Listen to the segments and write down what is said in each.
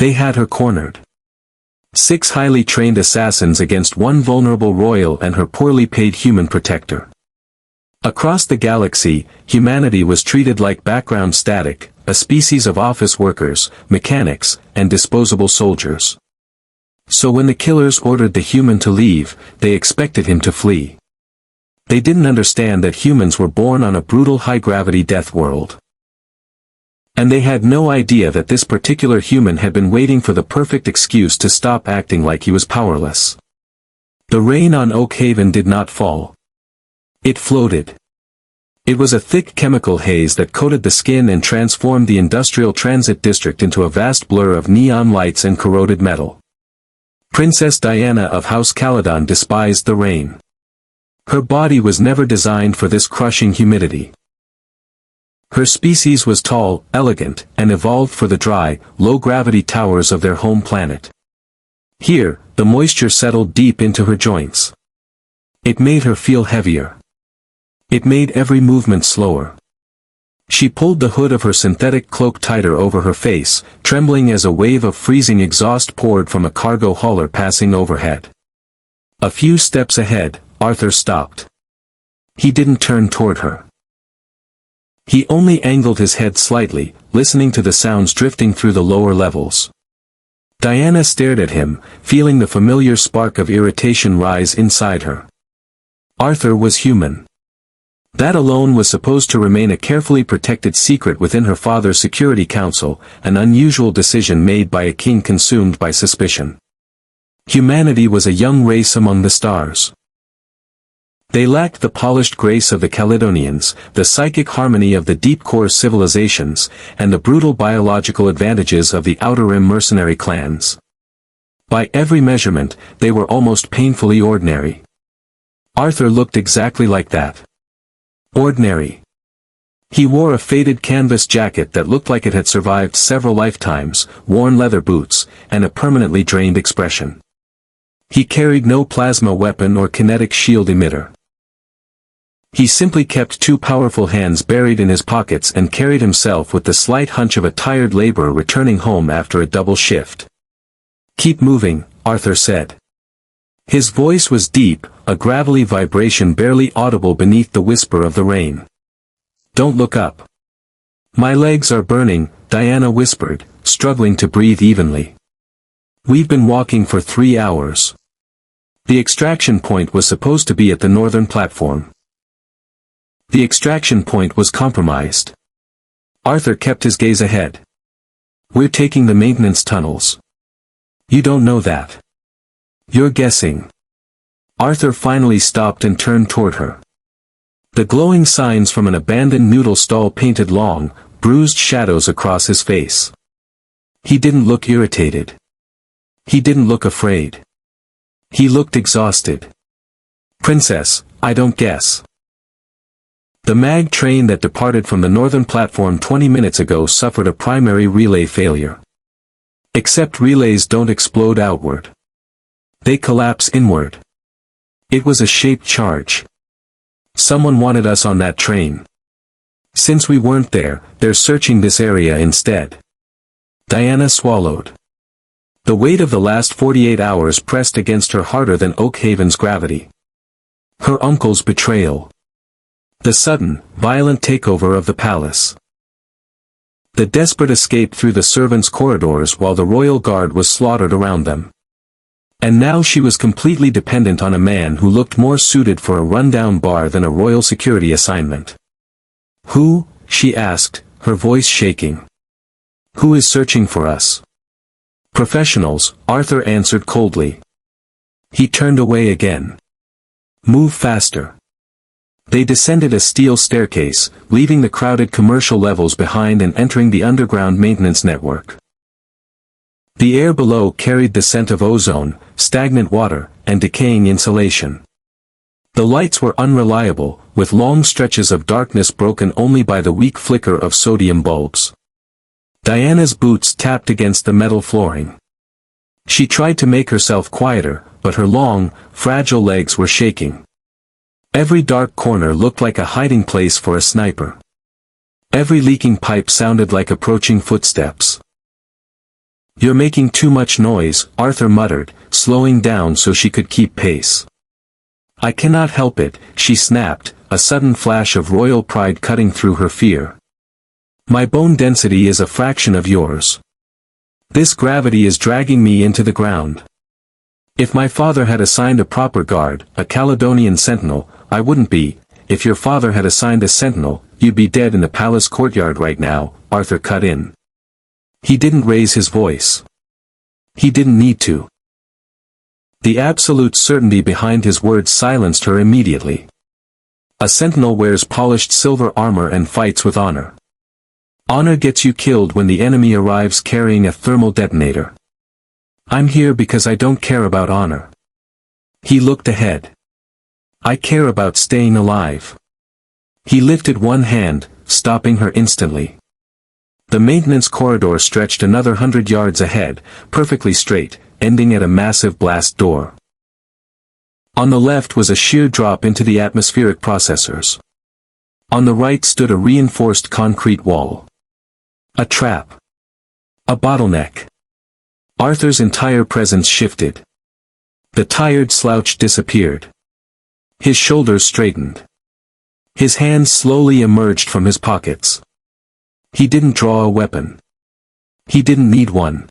They had her cornered. 6 highly trained assassins against one vulnerable royal and her poorly paid human protector. Across the galaxy, humanity was treated like background static, a species of office workers, mechanics, and disposable soldiers. So when the killers ordered the human to leave, they expected him to flee. They didn't understand that humans were born on a brutal high-gravity death world. And they had no idea that this particular human had been waiting for the perfect excuse to stop acting like he was powerless. The rain on Oak Haven did not fall. It floated. It was a thick chemical haze that coated the skin and transformed the industrial transit district into a vast blur of neon lights and corroded metal. Princess Diana of House Caledon despised the rain. Her body was never designed for this crushing humidity. Her species was tall, elegant, and evolved for the dry, low-gravity towers of their home planet. Here, the moisture settled deep into her joints. It made her feel heavier. It made every movement slower. She pulled the hood of her synthetic cloak tighter over her face, trembling as a wave of freezing exhaust poured from a cargo hauler passing overhead. A few steps ahead, Arthur stopped. He didn't turn toward her. He only angled his head slightly, listening to the sounds drifting through the lower levels. Diana stared at him, feeling the familiar spark of irritation rise inside her. Arthur was human. That alone was supposed to remain a carefully protected secret within her father's Security Council, an unusual decision made by a king consumed by suspicion. Humanity was a young race among the stars. They lacked the polished grace of the Caledonians, the psychic harmony of the deep-core civilizations, and the brutal biological advantages of the Outer Rim mercenary clans. By every measurement, they were almost painfully ordinary. Arthur looked exactly like that. Ordinary. He wore a faded canvas jacket that looked like it had survived several lifetimes, worn leather boots, and a permanently drained expression. He carried no plasma weapon or kinetic shield emitter. He simply kept 2 powerful hands buried in his pockets and carried himself with the slight hunch of a tired laborer returning home after a double shift. "Keep moving," Arthur said. His voice was deep, a gravelly vibration barely audible beneath the whisper of the rain. "Don't look up." "My legs are burning," Diana whispered, struggling to breathe evenly. "We've been walking for 3 hours. The extraction point was supposed to be at the northern platform. The extraction point was compromised." Arthur kept his gaze ahead. "We're taking the maintenance tunnels." "You don't know that. You're guessing." Arthur finally stopped and turned toward her. The glowing signs from an abandoned noodle stall painted long, bruised shadows across his face. He didn't look irritated. He didn't look afraid. He looked exhausted. "Princess, I don't guess." The mag train that departed from the northern platform 20 minutes ago suffered a primary relay failure. Except relays don't explode outward. They collapse inward. It was a shaped charge. Someone wanted us on that train. Since we weren't there, they're searching this area instead. Diana swallowed. The weight of the last 48 hours pressed against her harder than Oak Haven's gravity. Her uncle's betrayal. The sudden, violent takeover of the palace. The desperate escape through the servants' corridors while the royal guard was slaughtered around them. And now she was completely dependent on a man who looked more suited for a rundown bar than a royal security assignment. "Who?" she asked, her voice shaking. "Who is searching for us?" "Professionals," Arthur answered coldly. He turned away again. "Move faster." They descended a steel staircase, leaving the crowded commercial levels behind and entering the underground maintenance network. The air below carried the scent of ozone, stagnant water, and decaying insulation. The lights were unreliable, with long stretches of darkness broken only by the weak flicker of sodium bulbs. Diana's boots tapped against the metal flooring. She tried to make herself quieter, but her long, fragile legs were shaking. Every dark corner looked like a hiding place for a sniper. Every leaking pipe sounded like approaching footsteps. You're making too much noise, Arthur muttered, slowing down so she could keep pace. I cannot help it, she snapped, a sudden flash of royal pride cutting through her fear. My bone density is a fraction of yours. This gravity is dragging me into the ground. If my father had assigned a proper guard, a Caledonian sentinel, I wouldn't be. If your father had assigned a sentinel, you'd be dead in the palace courtyard right now, Arthur cut in. He didn't raise his voice. He didn't need to. The absolute certainty behind his words silenced her immediately. A sentinel wears polished silver armor and fights with honor. Honor gets you killed when the enemy arrives carrying a thermal detonator. I'm here because I don't care about honor. He looked ahead. I care about staying alive. He lifted one hand, stopping her instantly. The maintenance corridor stretched another 100 yards ahead, perfectly straight, ending at a massive blast door. On the left was a sheer drop into the atmospheric processors. On the right stood a reinforced concrete wall. A trap. A bottleneck. Arthur's entire presence shifted. The tired slouch disappeared. His shoulders straightened. His hands slowly emerged from his pockets. He didn't draw a weapon. He didn't need one.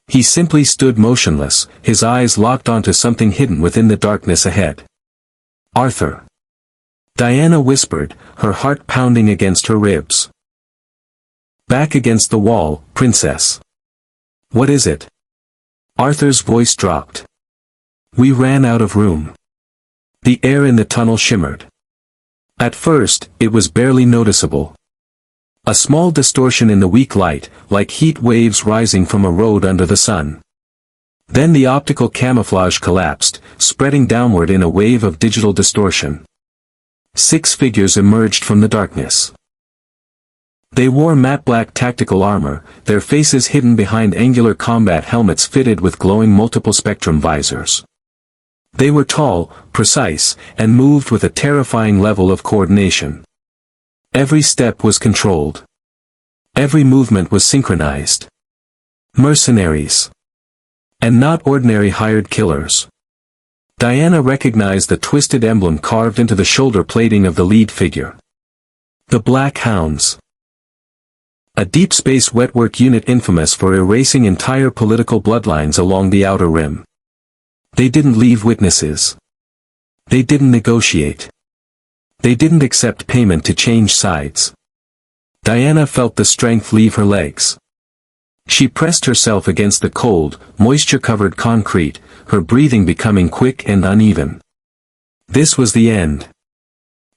He simply stood motionless, his eyes locked onto something hidden within the darkness ahead. Arthur. Diana whispered, her heart pounding against her ribs. Back against the wall, Princess. What is it? Arthur's voice dropped. We ran out of room. The air in the tunnel shimmered. At first, it was barely noticeable. A small distortion in the weak light, like heat waves rising from a road under the sun. Then the optical camouflage collapsed, spreading downward in a wave of digital distortion. 6 figures emerged from the darkness. They wore matte black tactical armor, their faces hidden behind angular combat helmets fitted with glowing multiple spectrum visors. They were tall, precise, and moved with a terrifying level of coordination. Every step was controlled. Every movement was synchronized. Mercenaries. And not ordinary hired killers. Diana recognized the twisted emblem carved into the shoulder plating of the lead figure. The Black Hounds. A deep space wetwork unit infamous for erasing entire political bloodlines along the outer rim. They didn't leave witnesses. They didn't negotiate. They didn't accept payment to change sides. Diana felt the strength leave her legs. She pressed herself against the cold, moisture-covered concrete, her breathing becoming quick and uneven. This was the end.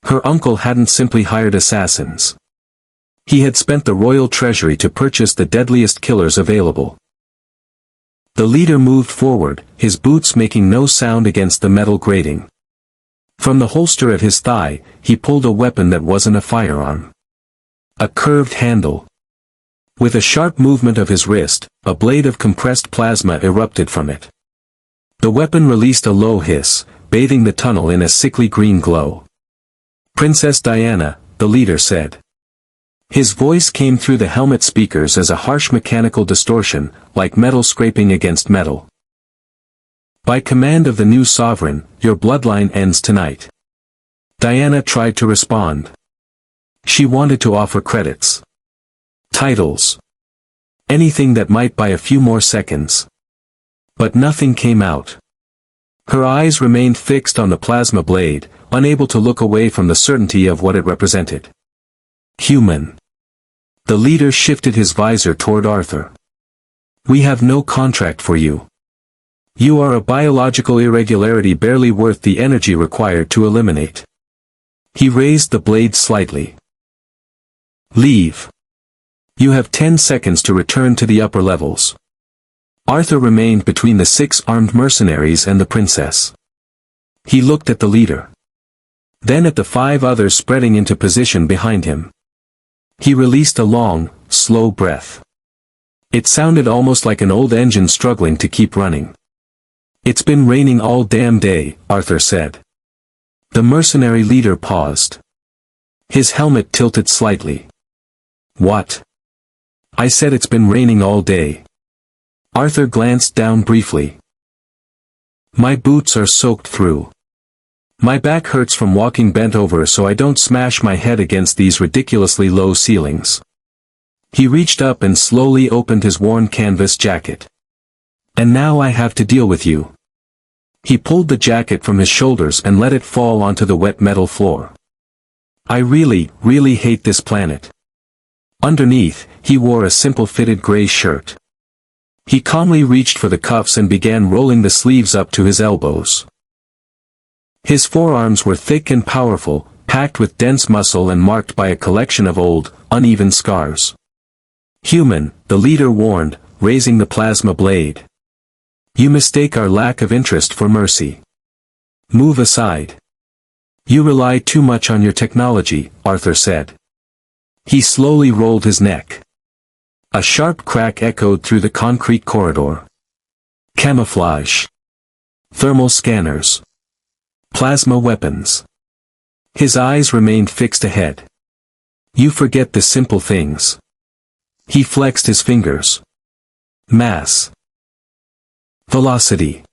Her uncle hadn't simply hired assassins. He had spent the royal treasury to purchase the deadliest killers available. The leader moved forward, his boots making no sound against the metal grating. From the holster at his thigh, he pulled a weapon that wasn't a firearm. A curved handle. With a sharp movement of his wrist, a blade of compressed plasma erupted from it. The weapon released a low hiss, bathing the tunnel in a sickly green glow. Princess Diana, the leader said. His voice came through the helmet speakers as a harsh mechanical distortion, like metal scraping against metal. By command of the new sovereign, your bloodline ends tonight. Diana tried to respond. She wanted to offer credits. Titles. Anything that might buy a few more seconds. But nothing came out. Her eyes remained fixed on the plasma blade, unable to look away from the certainty of what it represented. Human. The leader shifted his visor toward Arthur. We have no contract for you. You are a biological irregularity barely worth the energy required to eliminate. He raised the blade slightly. Leave. You have 10 seconds to return to the upper levels. Arthur remained between the 6 armed mercenaries and the princess. He looked at the leader. Then at the 5 others spreading into position behind him. He released a long, slow breath. It sounded almost like an old engine struggling to keep running. It's been raining all damn day, Arthur said. The mercenary leader paused. His helmet tilted slightly. What? I said it's been raining all day. Arthur glanced down briefly. My boots are soaked through. My back hurts from walking bent over so I don't smash my head against these ridiculously low ceilings. He reached up and slowly opened his worn canvas jacket. And now I have to deal with you. He pulled the jacket from his shoulders and let it fall onto the wet metal floor. I really hate this planet. Underneath, he wore a simple fitted gray shirt. He calmly reached for the cuffs and began rolling the sleeves up to his elbows. His forearms were thick and powerful, packed with dense muscle and marked by a collection of old, uneven scars. Human, the leader warned, raising the plasma blade. You mistake our lack of interest for mercy. Move aside. You rely too much on your technology, Arthur said. He slowly rolled his neck. A sharp crack echoed through the concrete corridor. Camouflage. Thermal scanners. Plasma weapons. His eyes remained fixed ahead. You forget the simple things. He flexed his fingers. Mass. Velocity.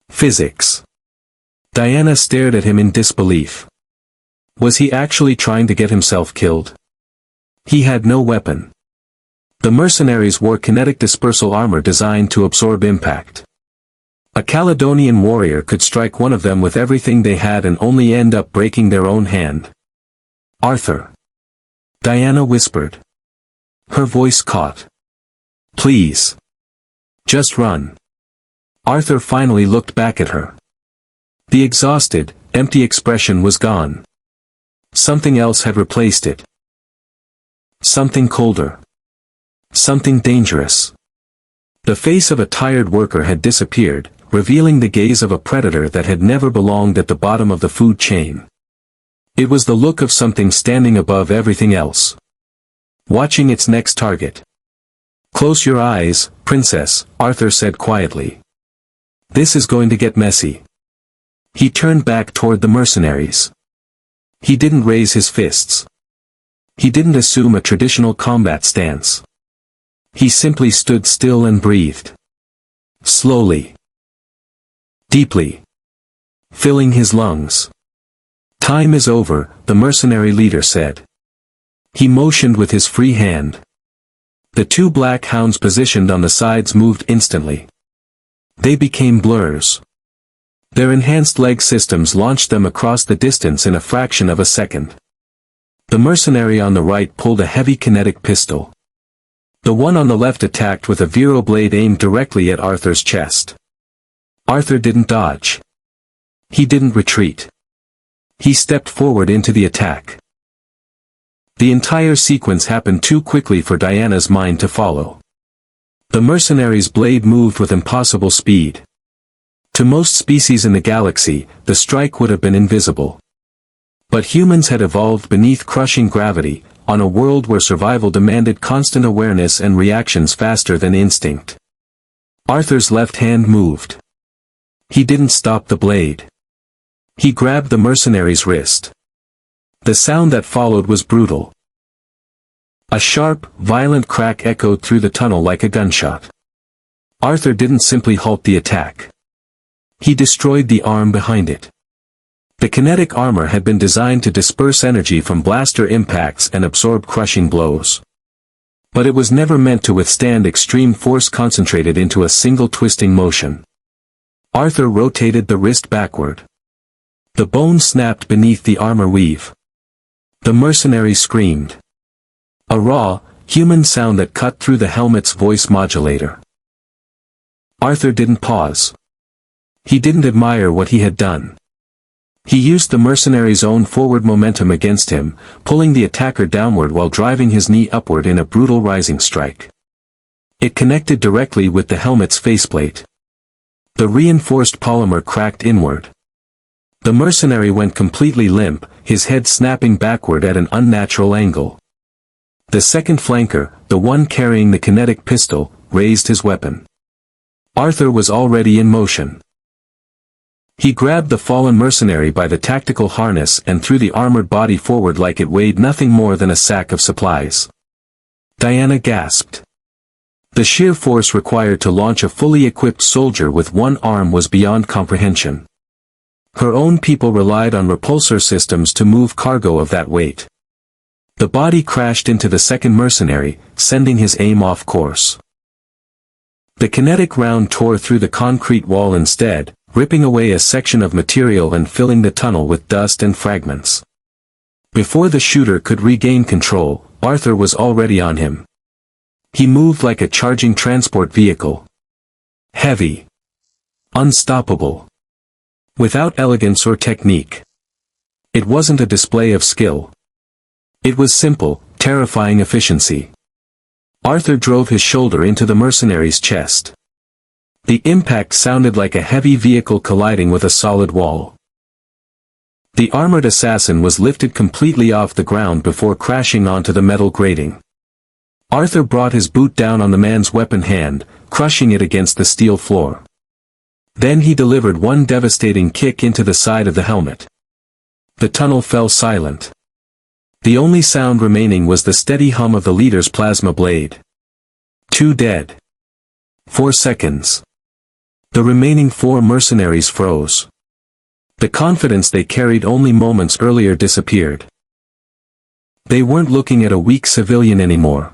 Physics. Diana stared at him in disbelief. Was he actually trying to get himself killed? He had no weapon. The mercenaries wore kinetic dispersal armor designed to absorb impact. A Caledonian warrior could strike one of them with everything they had and only end up breaking their own hand. Arthur. Diana whispered. Her voice caught. Please. Just run. Arthur finally looked back at her. The exhausted, empty expression was gone. Something else had replaced it. Something colder. Something dangerous. The face of a tired worker had disappeared, revealing the gaze of a predator that had never belonged at the bottom of the food chain. It was the look of something standing above everything else. Watching its next target. Close your eyes, princess, Arthur said quietly. This is going to get messy. He turned back toward the mercenaries. He didn't raise his fists. He didn't assume a traditional combat stance. He simply stood still and breathed. Slowly. Deeply. Filling his lungs. Time is over, the mercenary leader said. He motioned with his free hand. The two black hounds positioned on the sides moved instantly. They became blurs. Their enhanced leg systems launched them across the distance in a fraction of a second. The mercenary on the right pulled a heavy kinetic pistol. The one on the left attacked with a viro blade aimed directly at Arthur's chest. Arthur didn't dodge. He didn't retreat. He stepped forward into the attack. The entire sequence happened too quickly for Diana's mind to follow. The mercenary's blade moved with impossible speed. To most species in the galaxy, the strike would have been invisible. But humans had evolved beneath crushing gravity, on a world where survival demanded constant awareness and reactions faster than instinct. Arthur's left hand moved. He didn't stop the blade. He grabbed the mercenary's wrist. The sound that followed was brutal. A sharp, violent crack echoed through the tunnel like a gunshot. Arthur didn't simply halt the attack. He destroyed the arm behind it. The kinetic armor had been designed to disperse energy from blaster impacts and absorb crushing blows. But it was never meant to withstand extreme force concentrated into a single twisting motion. Arthur rotated the wrist backward. The bone snapped beneath the armor weave. The mercenary screamed. A raw, human sound that cut through the helmet's voice modulator. Arthur didn't pause. He didn't admire what he had done. He used the mercenary's own forward momentum against him, pulling the attacker downward while driving his knee upward in a brutal rising strike. It connected directly with the helmet's faceplate. The reinforced polymer cracked inward. The mercenary went completely limp, his head snapping backward at an unnatural angle. The second flanker, the one carrying the kinetic pistol, raised his weapon. Arthur was already in motion. He grabbed the fallen mercenary by the tactical harness and threw the armored body forward like it weighed nothing more than a sack of supplies. Diana gasped. The sheer force required to launch a fully equipped soldier with one arm was beyond comprehension. Her own people relied on repulsor systems to move cargo of that weight. The body crashed into the second mercenary, sending his aim off course. The kinetic round tore through the concrete wall instead, ripping away a section of material and filling the tunnel with dust and fragments. Before the shooter could regain control, Arthur was already on him. He moved like a charging transport vehicle. Heavy. Unstoppable. Without elegance or technique. It wasn't a display of skill. It was simple, terrifying efficiency. Arthur drove his shoulder into the mercenary's chest. The impact sounded like a heavy vehicle colliding with a solid wall. The armored assassin was lifted completely off the ground before crashing onto the metal grating. Arthur brought his boot down on the man's weapon hand, crushing it against the steel floor. Then he delivered one devastating kick into the side of the helmet. The tunnel fell silent. The only sound remaining was the steady hum of the leader's plasma blade. 2 dead. 4 seconds. The remaining 4 mercenaries froze. The confidence they carried only moments earlier disappeared. They weren't looking at a weak civilian anymore.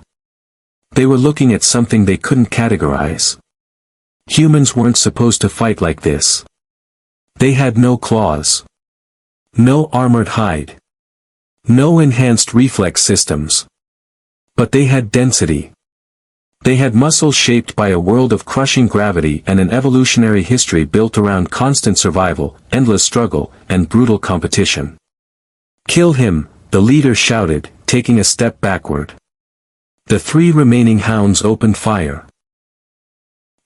They were looking at something they couldn't categorize. Humans weren't supposed to fight like this. They had no claws. No armored hide. No enhanced reflex systems. But they had density. They had muscle shaped by a world of crushing gravity and an evolutionary history built around constant survival, endless struggle, and brutal competition. "Kill him," the leader shouted, taking a step backward. The 3 remaining hounds opened fire.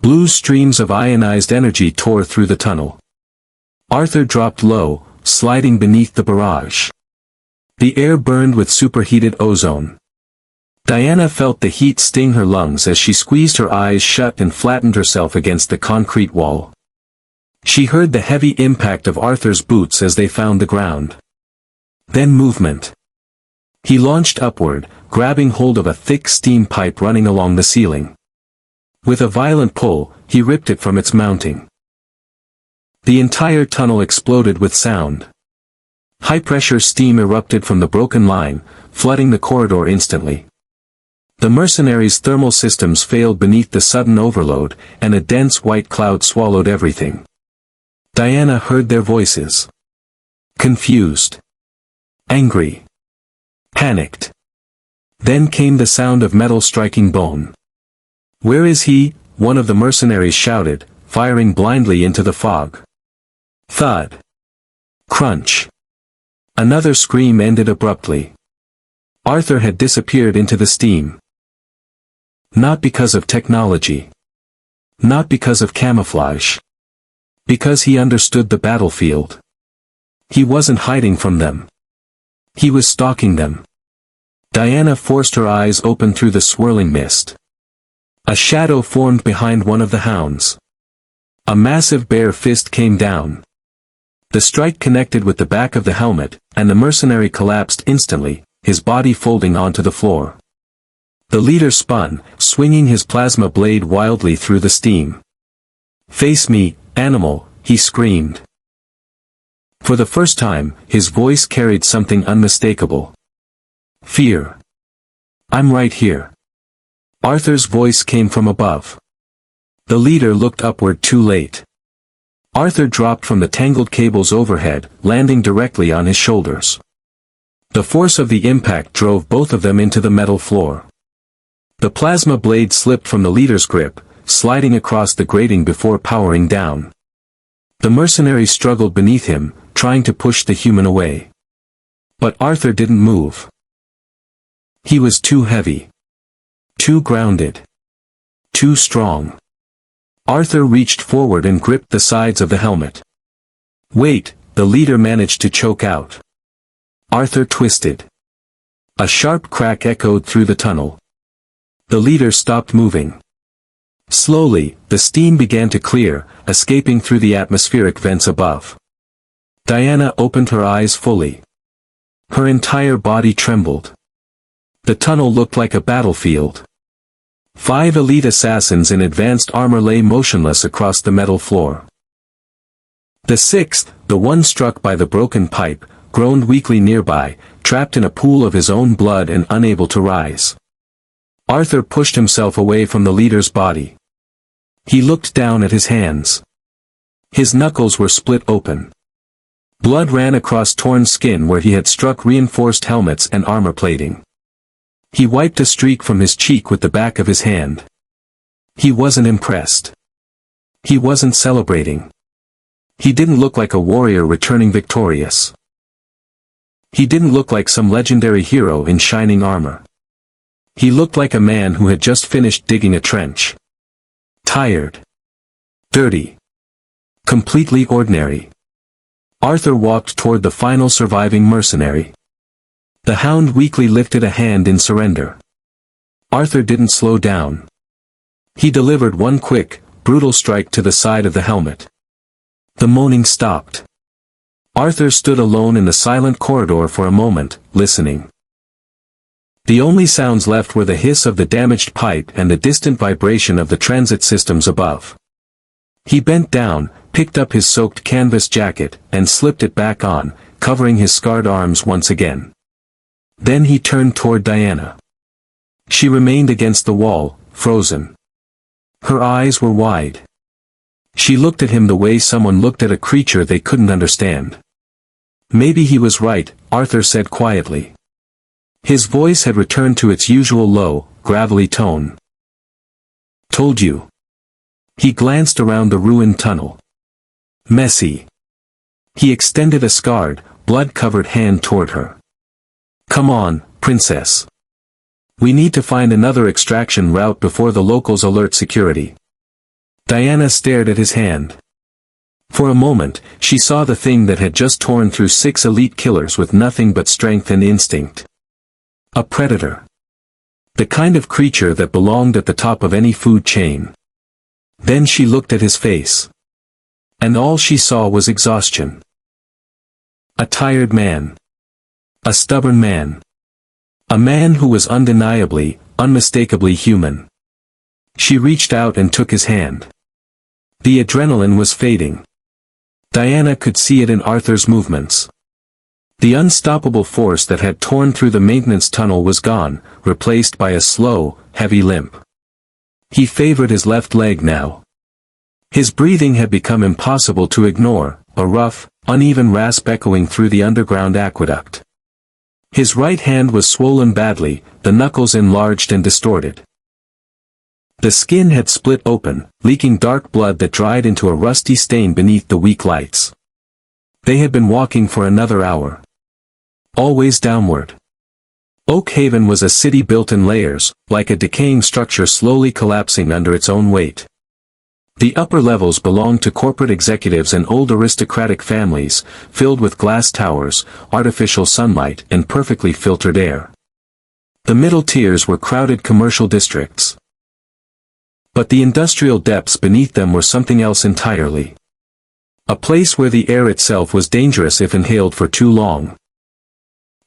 Blue streams of ionized energy tore through the tunnel. Arthur dropped low, sliding beneath the barrage. The air burned with superheated ozone. Diana felt the heat sting her lungs as she squeezed her eyes shut and flattened herself against the concrete wall. She heard the heavy impact of Arthur's boots as they found the ground. Then movement. He launched upward, grabbing hold of a thick steam pipe running along the ceiling. With a violent pull, he ripped it from its mounting. The entire tunnel exploded with sound. High-pressure steam erupted from the broken line, flooding the corridor instantly. The mercenaries' thermal systems failed beneath the sudden overload, and a dense white cloud swallowed everything. Diana heard their voices. Confused. Angry. Panicked. Then came the sound of metal striking bone. "Where is he?" one of the mercenaries shouted, firing blindly into the fog. Thud. Crunch. Another scream ended abruptly. Arthur had disappeared into the steam. Not because of technology. Not because of camouflage. Because he understood the battlefield. He wasn't hiding from them. He was stalking them. Diana forced her eyes open through the swirling mist. A shadow formed behind one of the hounds. A massive bare fist came down. The strike connected with the back of the helmet, and the mercenary collapsed instantly, his body folding onto the floor. The leader spun, swinging his plasma blade wildly through the steam. "Face me, animal," he screamed. For the first time, his voice carried something unmistakable. Fear. "I'm right here." Arthur's voice came from above. The leader looked upward too late. Arthur dropped from the tangled cables overhead, landing directly on his shoulders. The force of the impact drove both of them into the metal floor. The plasma blade slipped from the leader's grip, sliding across the grating before powering down. The mercenary struggled beneath him, trying to push the human away. But Arthur didn't move. He was too heavy. Too grounded. Too strong. Arthur reached forward and gripped the sides of the helmet. "Wait," the leader managed to choke out. Arthur twisted. A sharp crack echoed through the tunnel. The leader stopped moving. Slowly, the steam began to clear, escaping through the atmospheric vents above. Diana opened her eyes fully. Her entire body trembled. The tunnel looked like a battlefield. 5 elite assassins in advanced armor lay motionless across the metal floor. The 6th, the one struck by the broken pipe, groaned weakly nearby, trapped in a pool of his own blood and unable to rise. Arthur pushed himself away from the leader's body. He looked down at his hands. His knuckles were split open. Blood ran across torn skin where he had struck reinforced helmets and armor plating. He wiped a streak from his cheek with the back of his hand. He wasn't impressed. He wasn't celebrating. He didn't look like a warrior returning victorious. He didn't look like some legendary hero in shining armor. He looked like a man who had just finished digging a trench. Tired. Dirty. Completely ordinary. Arthur walked toward the final surviving mercenary. The hound weakly lifted a hand in surrender. Arthur didn't slow down. He delivered one quick, brutal strike to the side of the helmet. The moaning stopped. Arthur stood alone in the silent corridor for a moment, listening. The only sounds left were the hiss of the damaged pipe and the distant vibration of the transit systems above. He bent down, picked up his soaked canvas jacket, and slipped it back on, covering his scarred arms once again. Then he turned toward Diana. She remained against the wall, frozen. Her eyes were wide. She looked at him the way someone looked at a creature they couldn't understand. Maybe he was right, Arthur said quietly. His voice had returned to its usual low, gravelly tone. Told you. He glanced around the ruined tunnel. Messy. He extended a scarred, blood-covered hand toward her. Come on, princess. We need to find another extraction route before the locals alert security. Diana stared at his hand. For a moment, she saw the thing that had just torn through 6 elite killers with nothing but strength and instinct. A predator. The kind of creature that belonged at the top of any food chain. Then she looked at his face. And all she saw was exhaustion. A tired man. A stubborn man. A man who was undeniably, unmistakably human. She reached out and took his hand. The adrenaline was fading. Diana could see it in Arthur's movements. The unstoppable force that had torn through the maintenance tunnel was gone, replaced by a slow, heavy limp. He favored his left leg now. His breathing had become impossible to ignore, a rough, uneven rasp echoing through the underground aqueduct. His right hand was swollen badly, the knuckles enlarged and distorted. The skin had split open, leaking dark blood that dried into a rusty stain beneath the weak lights. They had been walking for another hour. Always downward. Oak Haven was a city built in layers, like a decaying structure slowly collapsing under its own weight. The upper levels belonged to corporate executives and old aristocratic families, filled with glass towers, artificial sunlight and perfectly filtered air. The middle tiers were crowded commercial districts. But the industrial depths beneath them were something else entirely. A place where the air itself was dangerous if inhaled for too long.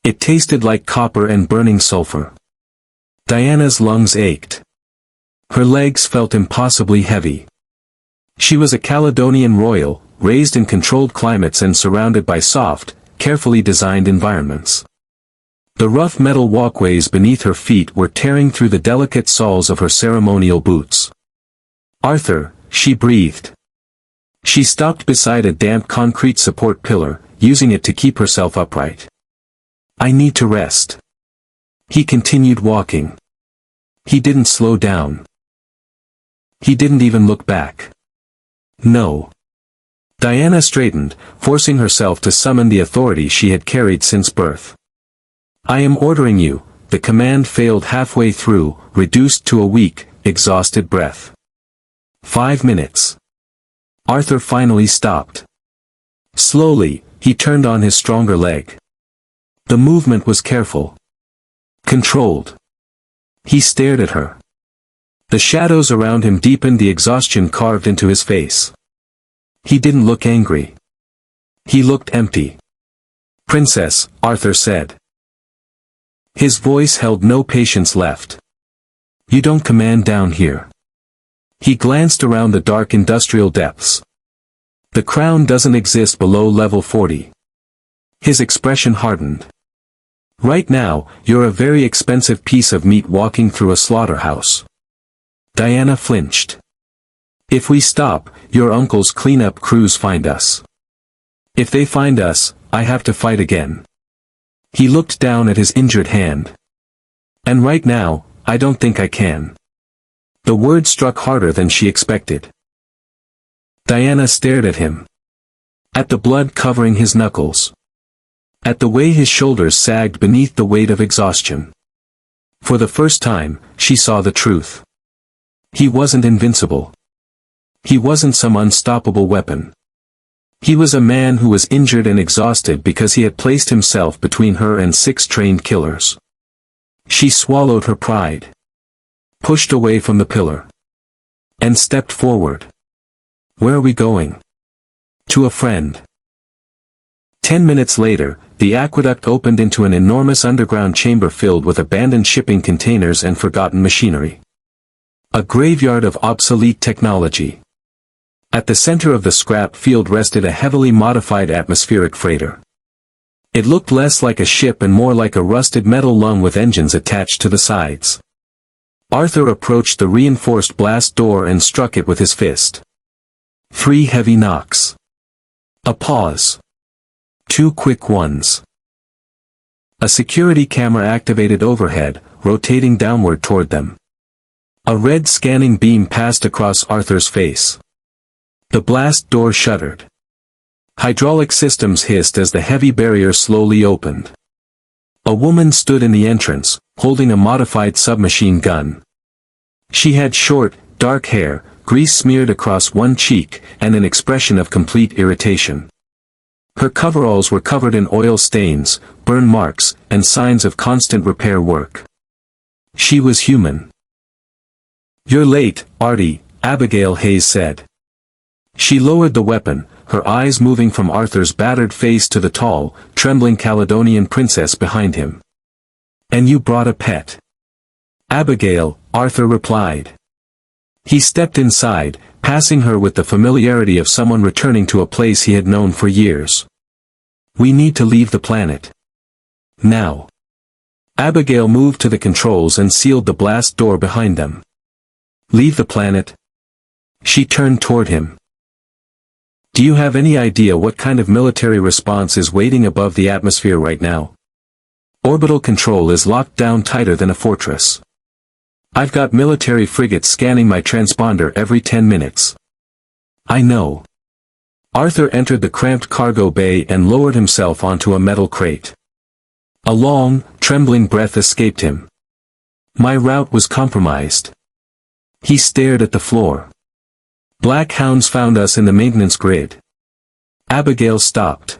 It tasted like copper and burning sulfur. Diana's lungs ached. Her legs felt impossibly heavy. She was a Caledonian royal, raised in controlled climates and surrounded by soft, carefully designed environments. The rough metal walkways beneath her feet were tearing through the delicate soles of her ceremonial boots. Arthur, she breathed. She stopped beside a damp concrete support pillar, using it to keep herself upright. I need to rest. He continued walking. He didn't slow down. He didn't even look back. No. Diana straightened, forcing herself to summon the authority she had carried since birth. I am ordering you. The command failed halfway through, reduced to a weak, exhausted breath. 5 minutes. Arthur finally stopped. Slowly, he turned on his stronger leg. The movement was careful. Controlled. He stared at her. The shadows around him deepened, the exhaustion carved into his face. He didn't look angry. He looked empty. Princess, Arthur said. His voice held no patience left. You don't command down here. He glanced around the dark industrial depths. The crown doesn't exist below level 40. His expression hardened. Right now, you're a very expensive piece of meat walking through a slaughterhouse. Diana flinched. If we stop, your uncle's cleanup crews find us. If they find us, I have to fight again. He looked down at his injured hand. And right now, I don't think I can. The word struck harder than she expected. Diana stared at him. At the blood covering his knuckles. At the way his shoulders sagged beneath the weight of exhaustion. For the first time, she saw the truth. He wasn't invincible. He wasn't some unstoppable weapon. He was a man who was injured and exhausted because he had placed himself between her and 6 trained killers. She swallowed her pride. Pushed away from the pillar. And stepped forward. Where are we going? To a friend. 10 minutes later, the aqueduct opened into an enormous underground chamber filled with abandoned shipping containers and forgotten machinery. A graveyard of obsolete technology. At the center of the scrap field rested a heavily modified atmospheric freighter. It looked less like a ship and more like a rusted metal lung with engines attached to the sides. Arthur approached the reinforced blast door and struck it with his fist. 3 heavy knocks. A pause. 2 quick ones. A security camera activated overhead, rotating downward toward them. A red scanning beam passed across Arthur's face. The blast door shuddered. Hydraulic systems hissed as the heavy barrier slowly opened. A woman stood in the entrance, holding a modified submachine gun. She had short, dark hair, grease smeared across one cheek, and an expression of complete irritation. Her coveralls were covered in oil stains, burn marks, and signs of constant repair work. She was human. "You're late, Artie," Abigail Hayes said. She lowered the weapon, her eyes moving from Arthur's battered face to the tall, trembling Caledonian princess behind him. "And you brought a pet." "Abigail," Arthur replied. He stepped inside, passing her with the familiarity of someone returning to a place he had known for years. "We need to leave the planet. Now." Abigail moved to the controls and sealed the blast door behind them. "Leave the planet?" She turned toward him. "Do you have any idea what kind of military response is waiting above the atmosphere right now? Orbital control is locked down tighter than a fortress. I've got military frigates scanning my transponder every 10 minutes. I know." Arthur entered the cramped cargo bay and lowered himself onto a metal crate. A long, trembling breath escaped him. "My route was compromised." He stared at the floor. "Black hounds found us in the maintenance grid." Abigail stopped.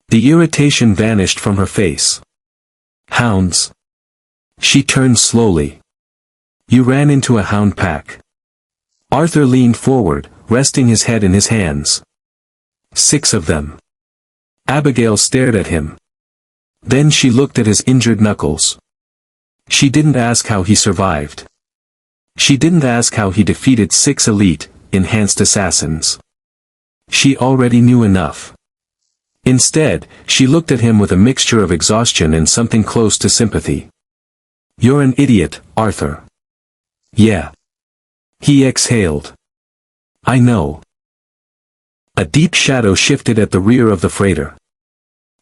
The irritation vanished from her face. "Hounds?" She turned slowly. "You ran into a hound pack." Arthur leaned forward, resting his head in his hands. 6 of them." Abigail stared at him. Then she looked at his injured knuckles. She didn't ask how he survived. She didn't ask how he defeated 6 elite, enhanced assassins. She already knew enough. Instead, she looked at him with a mixture of exhaustion and something close to sympathy. "You're an idiot, Arthur." "Yeah." He exhaled. "I know." A deep shadow shifted at the rear of the freighter.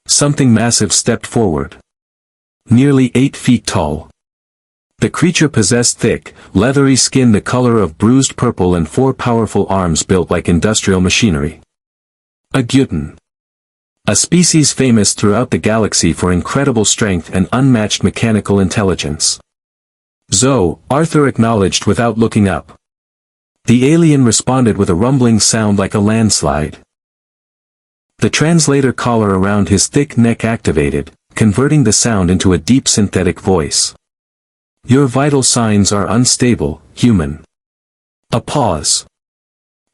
Something massive stepped forward. Nearly 8 feet tall. The creature possessed thick, leathery skin the color of bruised purple and 4 powerful arms built like industrial machinery. A Gutan. A species famous throughout the galaxy for incredible strength and unmatched mechanical intelligence. "Zo," Arthur acknowledged without looking up. The alien responded with a rumbling sound like a landslide. The translator collar around his thick neck activated, converting the sound into a deep synthetic voice. "Your vital signs are unstable, human." A pause.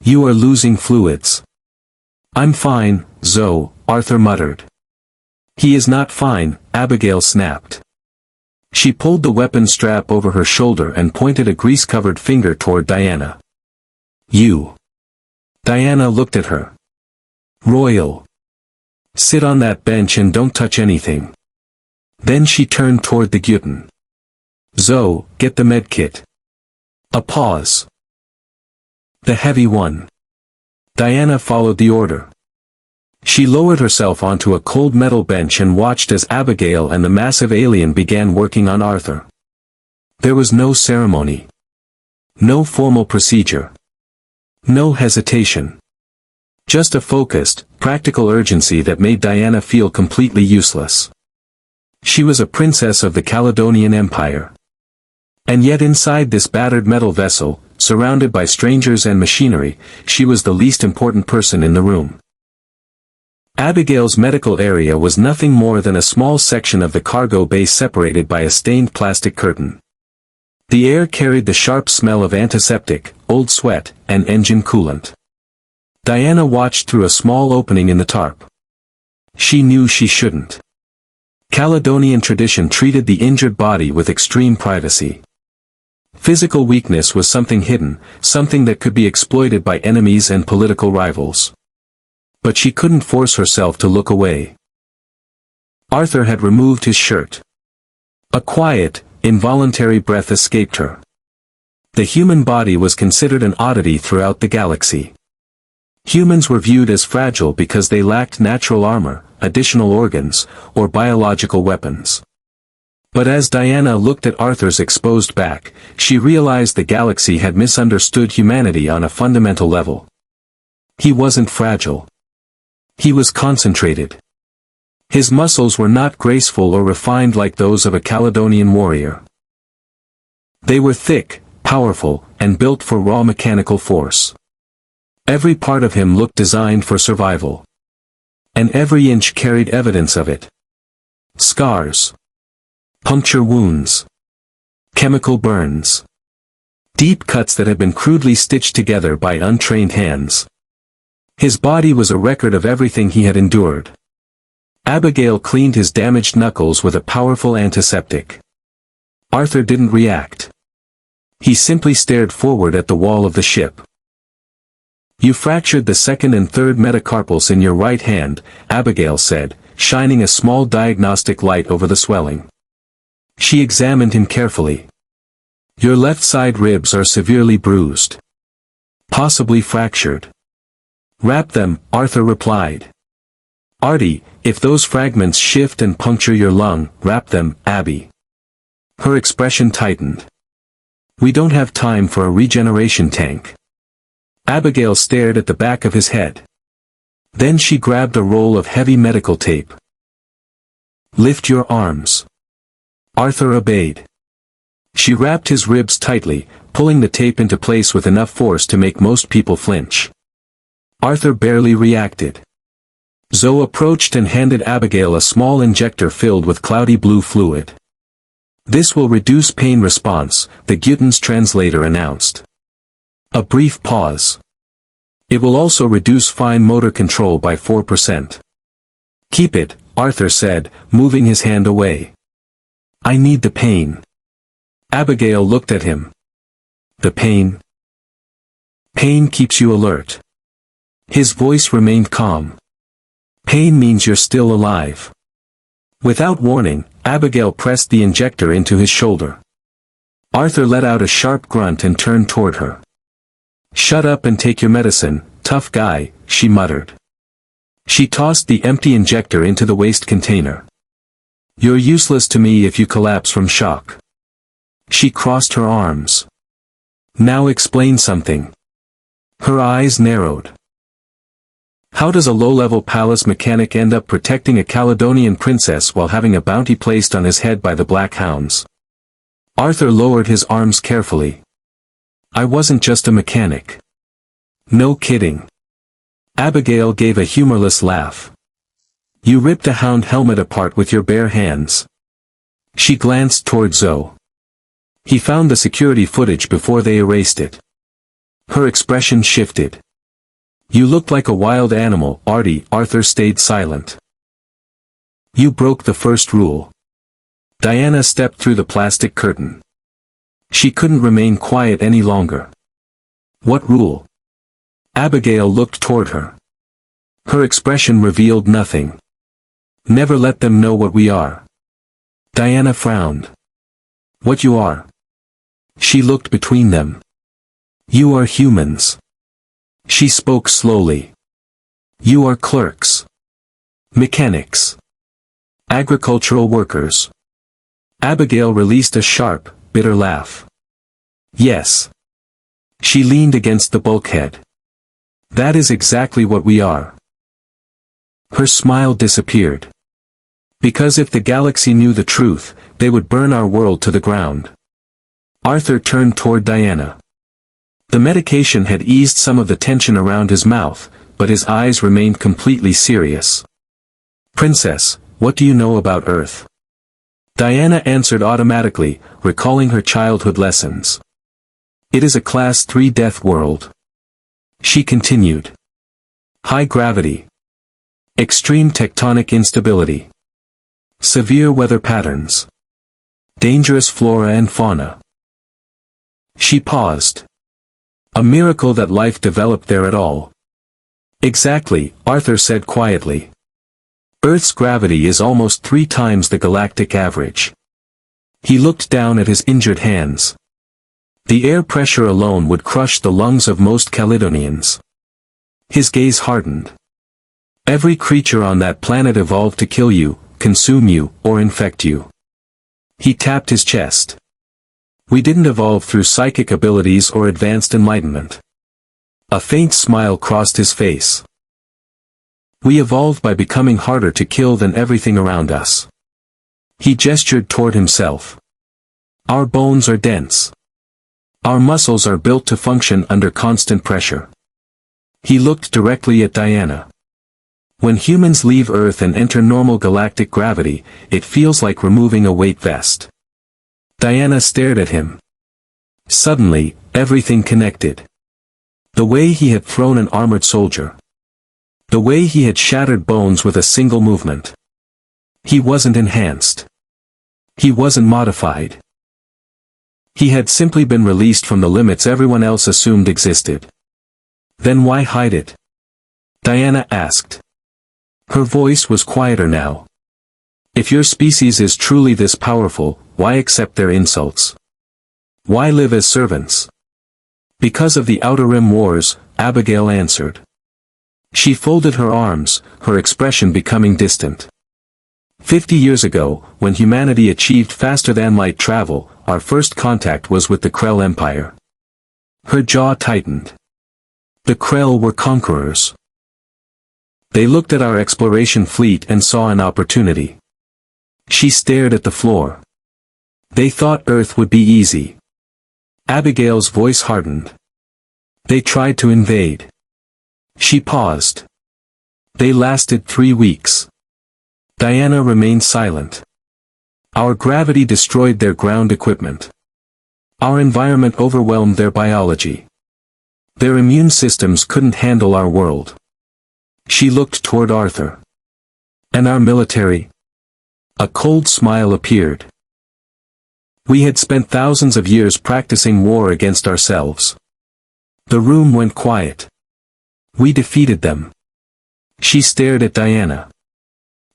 "You are losing fluids." "I'm fine, Zo," Arthur muttered. "He is not fine," Abigail snapped. She pulled the weapon strap over her shoulder and pointed a grease-covered finger toward Diana. You. Diana looked at her. Royal. Sit on that bench and don't touch anything. Then she turned toward the guillotine. Zoe, get the medkit. A pause. The heavy one. Diana followed the order. She lowered herself onto a cold metal bench and watched as Abigail and the massive alien began working on Arthur. There was no ceremony. No formal procedure. No hesitation. Just a focused, practical urgency that made Diana feel completely useless. She was a princess of the Caledonian Empire. And yet inside this battered metal vessel, surrounded by strangers and machinery, she was the least important person in the room. Abigail's medical area was nothing more than a small section of the cargo bay separated by a stained plastic curtain. The air carried the sharp smell of antiseptic, old sweat, and engine coolant. Diana watched through a small opening in the tarp. She knew she shouldn't. Caledonian tradition treated the injured body with extreme privacy. Physical weakness was something hidden, something that could be exploited by enemies and political rivals. But she couldn't force herself to look away. Arthur had removed his shirt. A quiet, involuntary breath escaped her. The human body was considered an oddity throughout the galaxy. Humans were viewed as fragile because they lacked natural armor, additional organs, or biological weapons. But as Diana looked at Arthur's exposed back, she realized the galaxy had misunderstood humanity on a fundamental level. He wasn't fragile. He was concentrated. His muscles were not graceful or refined like those of a Caledonian warrior. They were thick, powerful, and built for raw mechanical force. Every part of him looked designed for survival. And every inch carried evidence of it. Scars. Puncture wounds. Chemical burns. Deep cuts that had been crudely stitched together by untrained hands. His body was a record of everything he had endured. Abigail cleaned his damaged knuckles with a powerful antiseptic. Arthur didn't react. He simply stared forward at the wall of the ship. You fractured the second and third metacarpals in your right hand, Abigail said, shining a small diagnostic light over the swelling. She examined him carefully. Your left side ribs are severely bruised. Possibly fractured. Wrap them, Arthur replied. Artie, if those fragments shift and puncture your lung, wrap them, Abby. Her expression tightened. We don't have time for a regeneration tank. Abigail stared at the back of his head. Then she grabbed a roll of heavy medical tape. Lift your arms. Arthur obeyed. She wrapped his ribs tightly, pulling the tape into place with enough force to make most people flinch. Arthur barely reacted. Zoe approached and handed Abigail a small injector filled with cloudy blue fluid. This will reduce pain response, the guillotine's translator announced. A brief pause. It will also reduce fine motor control by 4%. Keep it, Arthur said, moving his hand away. I need the pain. Abigail looked at him. The pain? Pain keeps you alert. His voice remained calm. Pain means you're still alive. Without warning, Abigail pressed the injector into his shoulder. Arthur let out a sharp grunt and turned toward her. Shut up and take your medicine, tough guy, she muttered. She tossed the empty injector into the waste container. You're useless to me if you collapse from shock. She crossed her arms. Now explain something. Her eyes narrowed. How does a low-level palace mechanic end up protecting a Caledonian princess while having a bounty placed on his head by the Black Hounds? Arthur lowered his arms carefully. I wasn't just a mechanic. No kidding. Abigail gave a humorless laugh. You ripped a hound helmet apart with your bare hands. She glanced toward Zoe. He found the security footage before they erased it. Her expression shifted. You looked like a wild animal, Artie. Arthur stayed silent. You broke the first rule. Diana stepped through the plastic curtain. She couldn't remain quiet any longer. What rule? Abigail looked toward her. Her expression revealed nothing. Never let them know what we are. Diana frowned. What you are? She looked between them. You are humans. She spoke slowly. You are clerks. Mechanics. Agricultural workers. Abigail released a sharp, bitter laugh. Yes. She leaned against the bulkhead. That is exactly what we are. Her smile disappeared. Because if the galaxy knew the truth, they would burn our world to the ground. Arthur turned toward Diana. The medication had eased some of the tension around his mouth, but his eyes remained completely serious. Princess, what do you know about Earth? Diana answered automatically, recalling her childhood lessons. It is a Class 3 death world. She continued. High gravity. Extreme tectonic instability. Severe weather patterns. Dangerous flora and fauna. She paused. A miracle that life developed there at all. Exactly, Arthur said quietly. Earth's gravity is almost 3 times the galactic average. He looked down at his injured hands. The air pressure alone would crush the lungs of most Caledonians. His gaze hardened. Every creature on that planet evolved to kill you, consume you, or infect you. He tapped his chest. We didn't evolve through psychic abilities or advanced enlightenment. A faint smile crossed his face. We evolved by becoming harder to kill than everything around us. He gestured toward himself. Our bones are dense. Our muscles are built to function under constant pressure. He looked directly at Diana. When humans leave Earth and enter normal galactic gravity, it feels like removing a weight vest. Diana stared at him. Suddenly, everything connected. The way he had thrown an armored soldier. The way he had shattered bones with a single movement. He wasn't enhanced. He wasn't modified. He had simply been released from the limits everyone else assumed existed. Then why hide it? Diana asked. Her voice was quieter now. If your species is truly this powerful, why accept their insults? Why live as servants? Because of the Outer Rim Wars, Abigail answered. She folded her arms, her expression becoming distant. 50 years ago, when humanity achieved faster-than-light travel, our first contact was with the Krell Empire. Her jaw tightened. The Krell were conquerors. They looked at our exploration fleet and saw an opportunity. She stared at the floor. They thought Earth would be easy. Abigail's voice hardened. They tried to invade. She paused. They lasted 3 weeks. Diana remained silent. Our gravity destroyed their ground equipment. Our environment overwhelmed their biology. Their immune systems couldn't handle our world. She looked toward Arthur. And our military? A cold smile appeared. We had spent thousands of years practicing war against ourselves. The room went quiet. We defeated them. She stared at Diana.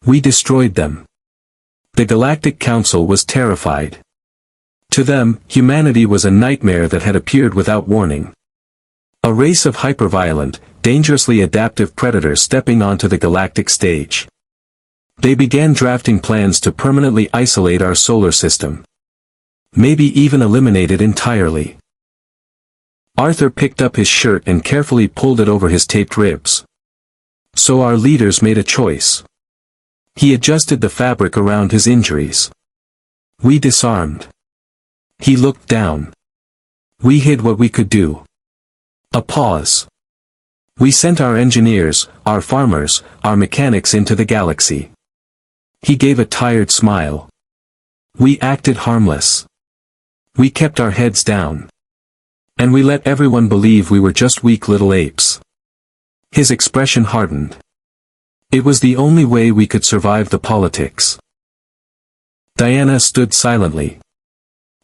We destroyed them. The Galactic Council was terrified. To them, humanity was a nightmare that had appeared without warning. A race of hyperviolent, dangerously adaptive predators stepping onto the galactic stage. They began drafting plans to permanently isolate our solar system. Maybe even eliminate it entirely. Arthur picked up his shirt and carefully pulled it over his taped ribs. So our leaders made a choice. He adjusted the fabric around his injuries. We disarmed. He looked down. We hid what we could do. A pause. We sent our engineers, our farmers, our mechanics into the galaxy. He gave a tired smile. We acted harmless. We kept our heads down. And we let everyone believe we were just weak little apes. His expression hardened. It was the only way we could survive the politics. Diana stood silently.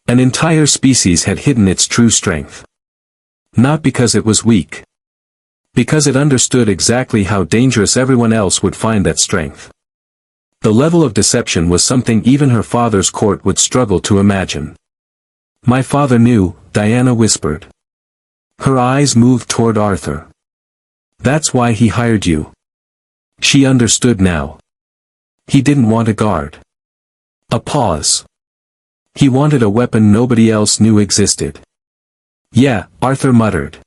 An entire species had hidden its true strength. Not because it was weak. Because it understood exactly how dangerous everyone else would find that strength. The level of deception was something even her father's court would struggle to imagine. My father knew, Diana whispered. Her eyes moved toward Arthur. That's why he hired you. She understood now. He didn't want a guard. A pause. He wanted a weapon nobody else knew existed. Yeah, Arthur muttered.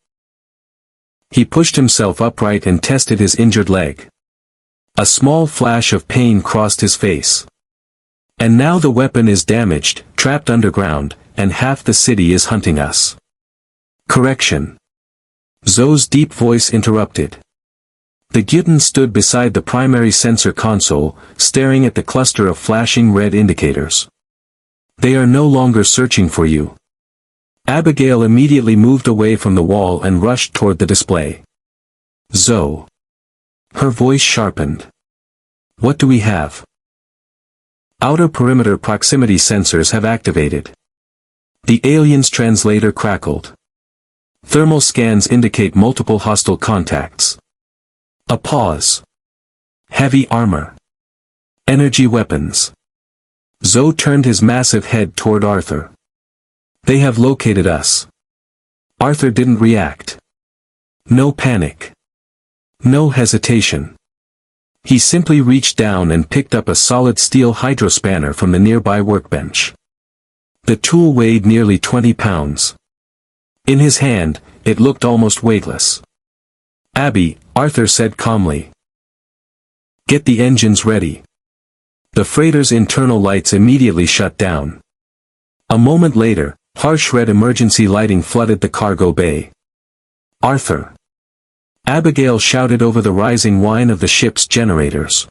He pushed himself upright and tested his injured leg. A small flash of pain crossed his face. And now the weapon is damaged, trapped underground, and half the city is hunting us. Correction. Zoe's deep voice interrupted. The Gyutan stood beside the primary sensor console, staring at the cluster of flashing red indicators. They are no longer searching for you. Abigail immediately moved away from the wall and rushed toward the display. Zoe. Her voice sharpened. What do we have? Outer perimeter proximity sensors have activated. The alien's translator crackled. Thermal scans indicate multiple hostile contacts. A pause. Heavy armor. Energy weapons. Zoe turned his massive head toward Arthur. They have located us. Arthur didn't react. No panic. No hesitation. He simply reached down and picked up a solid steel hydrospanner from the nearby workbench. The tool weighed nearly 20 pounds. In his hand, it looked almost weightless. Abby, Arthur said calmly. Get the engines ready. The freighter's internal lights immediately shut down. A moment later, harsh red emergency lighting flooded the cargo bay. Arthur. Abigail shouted over the rising whine of the ship's generators.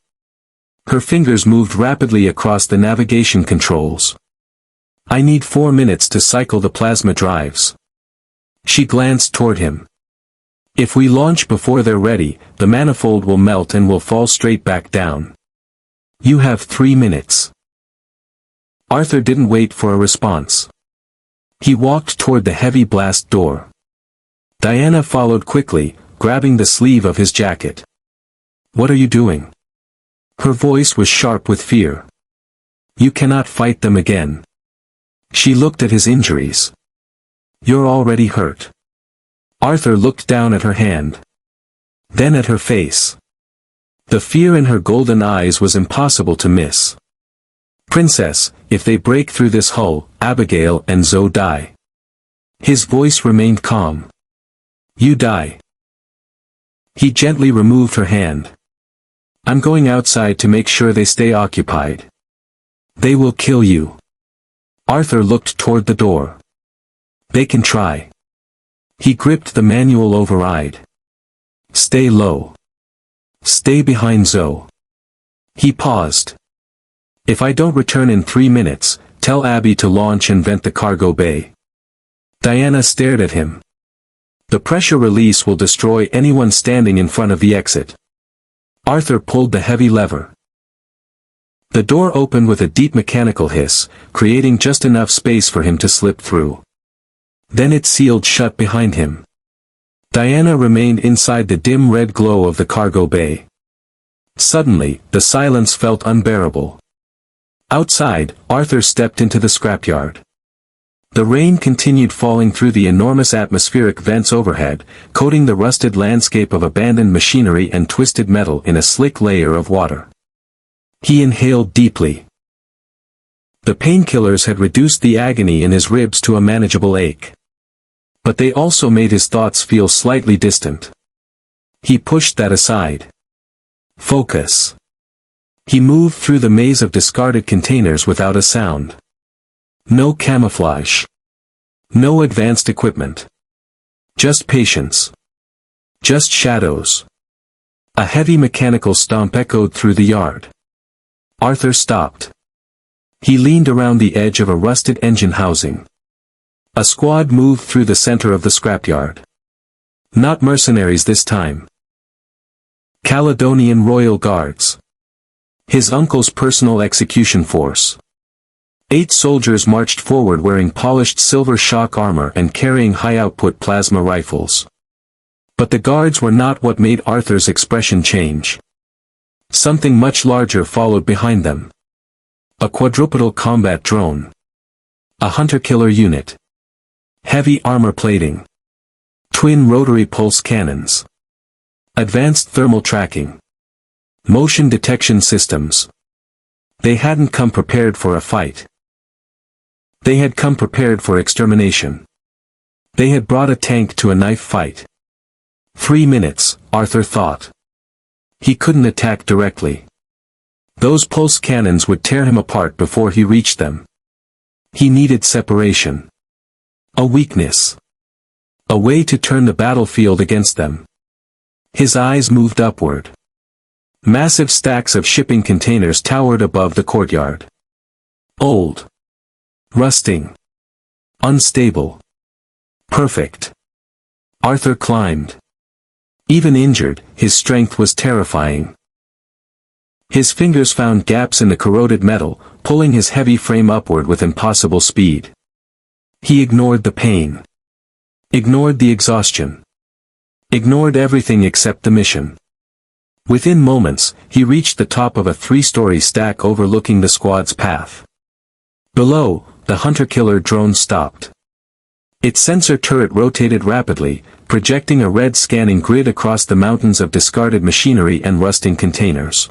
Her fingers moved rapidly across the navigation controls. I need 4 minutes to cycle the plasma drives. She glanced toward him. If we launch before they're ready, the manifold will melt and will fall straight back down. You have 3 minutes. Arthur didn't wait for a response. He walked toward the heavy blast door. Diana followed quickly, grabbing the sleeve of his jacket. What are you doing? Her voice was sharp with fear. You cannot fight them again. She looked at his injuries. You're already hurt. Arthur looked down at her hand. Then at her face. The fear in her golden eyes was impossible to miss. Princess, if they break through this hull, Abigail and Zoe die. His voice remained calm. You die. He gently removed her hand. I'm going outside to make sure they stay occupied. They will kill you. Arthur looked toward the door. They can try. He gripped the manual override. Stay low. Stay behind Zoe. He paused. If I don't return in 3 minutes, tell Abby to launch and vent the cargo bay. Diana stared at him. The pressure release will destroy anyone standing in front of the exit. Arthur pulled the heavy lever. The door opened with a deep mechanical hiss, creating just enough space for him to slip through. Then it sealed shut behind him. Diana remained inside the dim red glow of the cargo bay. Suddenly, the silence felt unbearable. Outside, Arthur stepped into the scrapyard. The rain continued falling through the enormous atmospheric vents overhead, coating the rusted landscape of abandoned machinery and twisted metal in a slick layer of water. He inhaled deeply. The painkillers had reduced the agony in his ribs to a manageable ache. But they also made his thoughts feel slightly distant. He pushed that aside. Focus. He moved through the maze of discarded containers without a sound. No camouflage. No advanced equipment. Just patience. Just shadows. A heavy mechanical stomp echoed through the yard. Arthur stopped. He leaned around the edge of a rusted engine housing. A squad moved through the center of the scrapyard. Not mercenaries this time. Caledonian Royal Guards. His uncle's personal execution force. 8 soldiers marched forward wearing polished silver shock armor and carrying high-output plasma rifles. But the guards were not what made Arthur's expression change. Something much larger followed behind them. A quadrupedal combat drone. A hunter-killer unit. Heavy armor plating. Twin rotary pulse cannons. Advanced thermal tracking. Motion detection systems. They hadn't come prepared for a fight. They had come prepared for extermination. They had brought a tank to a knife fight. 3 minutes, Arthur thought. He couldn't attack directly. Those pulse cannons would tear him apart before he reached them. He needed separation. A weakness. A way to turn the battlefield against them. His eyes moved upward. Massive stacks of shipping containers towered above the courtyard. Old. Rusting. Unstable. Perfect. Arthur climbed. Even injured, his strength was terrifying. His fingers found gaps in the corroded metal, pulling his heavy frame upward with impossible speed. He ignored the pain. Ignored the exhaustion. Ignored everything except the mission. Within moments, he reached the top of a 3-story stack overlooking the squad's path. Below, the hunter-killer drone stopped. Its sensor turret rotated rapidly, projecting a red scanning grid across the mountains of discarded machinery and rusting containers.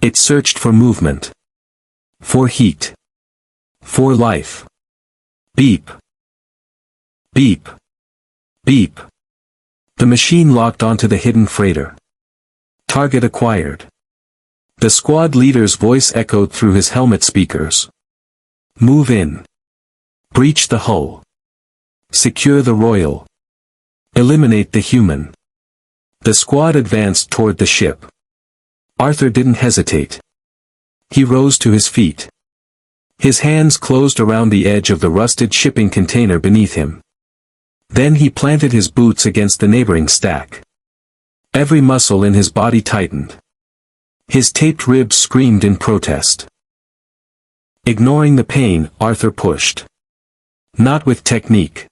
It searched for movement. For heat. For life. Beep. Beep. Beep. The machine locked onto the hidden freighter. Target acquired. The squad leader's voice echoed through his helmet speakers. Move in. Breach the hull. Secure the royal. Eliminate the human. The squad advanced toward the ship. Arthur didn't hesitate. He rose to his feet. His hands closed around the edge of the rusted shipping container beneath him. Then he planted his boots against the neighboring stack. Every muscle in his body tightened. His taped ribs screamed in protest. Ignoring the pain, Arthur pushed. Not with technique.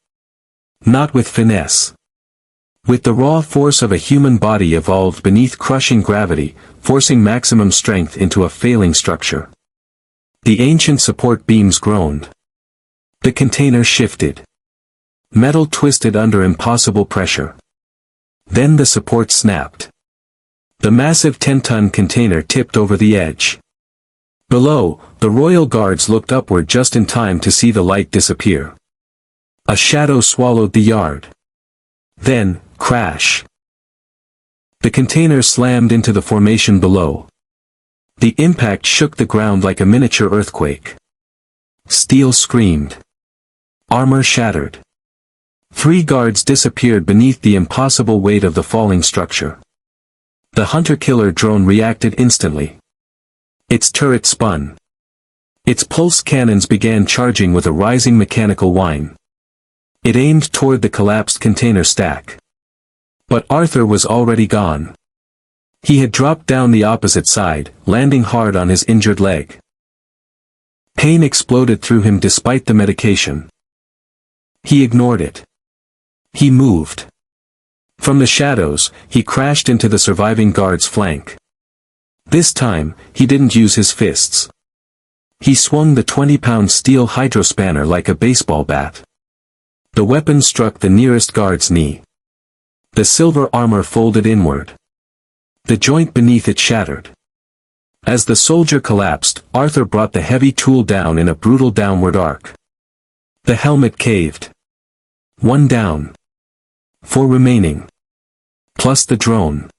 Not with finesse. With the raw force of a human body evolved beneath crushing gravity, forcing maximum strength into a failing structure. The ancient support beams groaned. The container shifted. Metal twisted under impossible pressure. Then the support snapped. The massive 10-ton container tipped over the edge. Below, the royal guards looked upward just in time to see the light disappear. A shadow swallowed the yard. Then, crash. The container slammed into the formation below. The impact shook the ground like a miniature earthquake. Steel screamed. Armor shattered. 3 guards disappeared beneath the impossible weight of the falling structure. The hunter-killer drone reacted instantly. Its turret spun. Its pulse cannons began charging with a rising mechanical whine. It aimed toward the collapsed container stack. But Arthur was already gone. He had dropped down the opposite side, landing hard on his injured leg. Pain exploded through him despite the medication. He ignored it. He moved. From the shadows, he crashed into the surviving guard's flank. This time, he didn't use his fists. He swung the 20-pound steel hydrospanner like a baseball bat. The weapon struck the nearest guard's knee. The silver armor folded inward. The joint beneath it shattered. As the soldier collapsed, Arthur brought the heavy tool down in a brutal downward arc. The helmet caved. 1 down. 4 remaining. Plus the drone.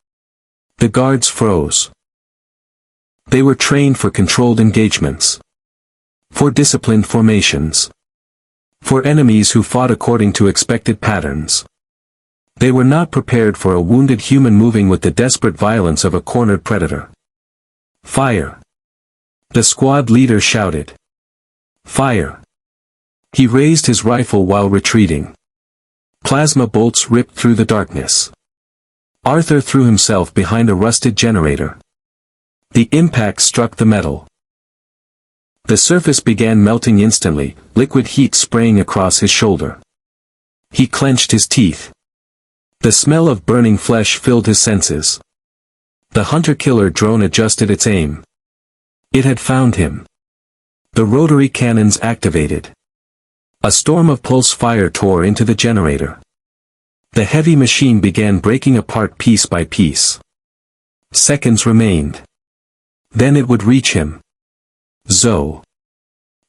The guards froze. They were trained for controlled engagements. For disciplined formations. For enemies who fought according to expected patterns. They were not prepared for a wounded human moving with the desperate violence of a cornered predator. Fire. The squad leader shouted. Fire. He raised his rifle while retreating. Plasma bolts ripped through the darkness. Arthur threw himself behind a rusted generator. The impact struck the metal. The surface began melting instantly, liquid heat spraying across his shoulder. He clenched his teeth. The smell of burning flesh filled his senses. The hunter-killer drone adjusted its aim. It had found him. The rotary cannons activated. A storm of pulse fire tore into the generator. The heavy machine began breaking apart piece by piece. Seconds remained. Then it would reach him. Zoe.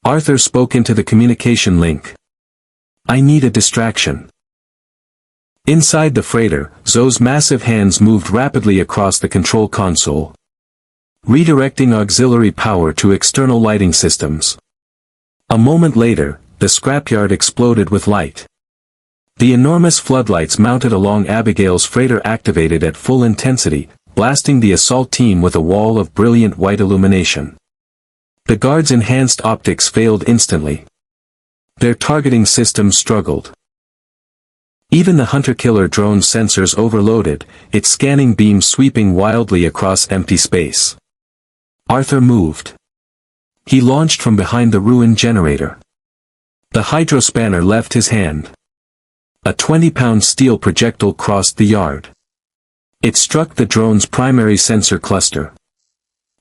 Arthur spoke into the communication link. I need a distraction. Inside the freighter, Zoe's massive hands moved rapidly across the control console, redirecting auxiliary power to external lighting systems. A moment later, the scrapyard exploded with light. The enormous floodlights mounted along Abigail's freighter activated at full intensity, blasting the assault team with a wall of brilliant white illumination. The guards' enhanced optics failed instantly. Their targeting systems struggled. Even the hunter-killer drone's sensors overloaded, its scanning beams sweeping wildly across empty space. Arthur moved. He launched from behind the ruined generator. The hydrospanner left his hand. A 20-pound steel projectile crossed the yard. It struck the drone's primary sensor cluster.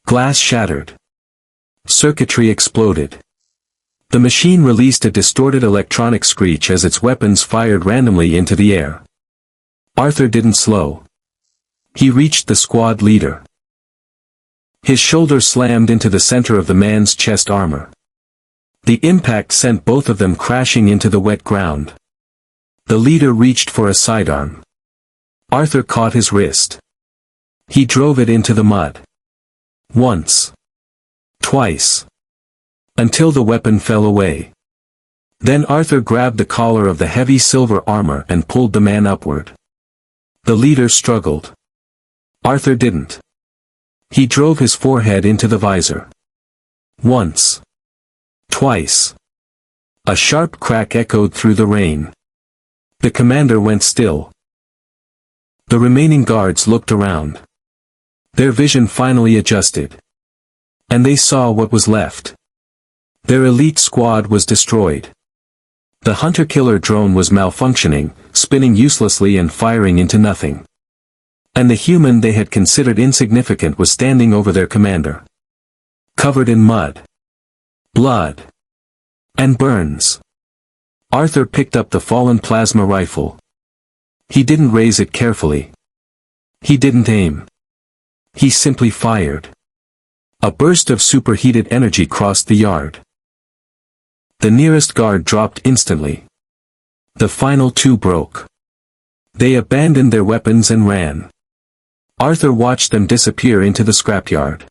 Glass shattered. Circuitry exploded. The machine released a distorted electronic screech as its weapons fired randomly into the air. Arthur didn't slow. He reached the squad leader. His shoulder slammed into the center of the man's chest armor. The impact sent both of them crashing into the wet ground. The leader reached for a sidearm. Arthur caught his wrist. He drove it into the mud. Once. Twice. Until the weapon fell away. Then Arthur grabbed the collar of the heavy silver armor and pulled the man upward. The leader struggled. Arthur didn't. He drove his forehead into the visor. Once. Twice. A sharp crack echoed through the rain. The commander went still. The remaining guards looked around. Their vision finally adjusted. And they saw what was left. Their elite squad was destroyed. The hunter-killer drone was malfunctioning, spinning uselessly and firing into nothing. And the human they had considered insignificant was standing over their commander. Covered in mud. Blood. And burns. Arthur picked up the fallen plasma rifle. He didn't raise it carefully. He didn't aim. He simply fired. A burst of superheated energy crossed the yard. The nearest guard dropped instantly. The final two broke. They abandoned their weapons and ran. Arthur watched them disappear into the scrapyard.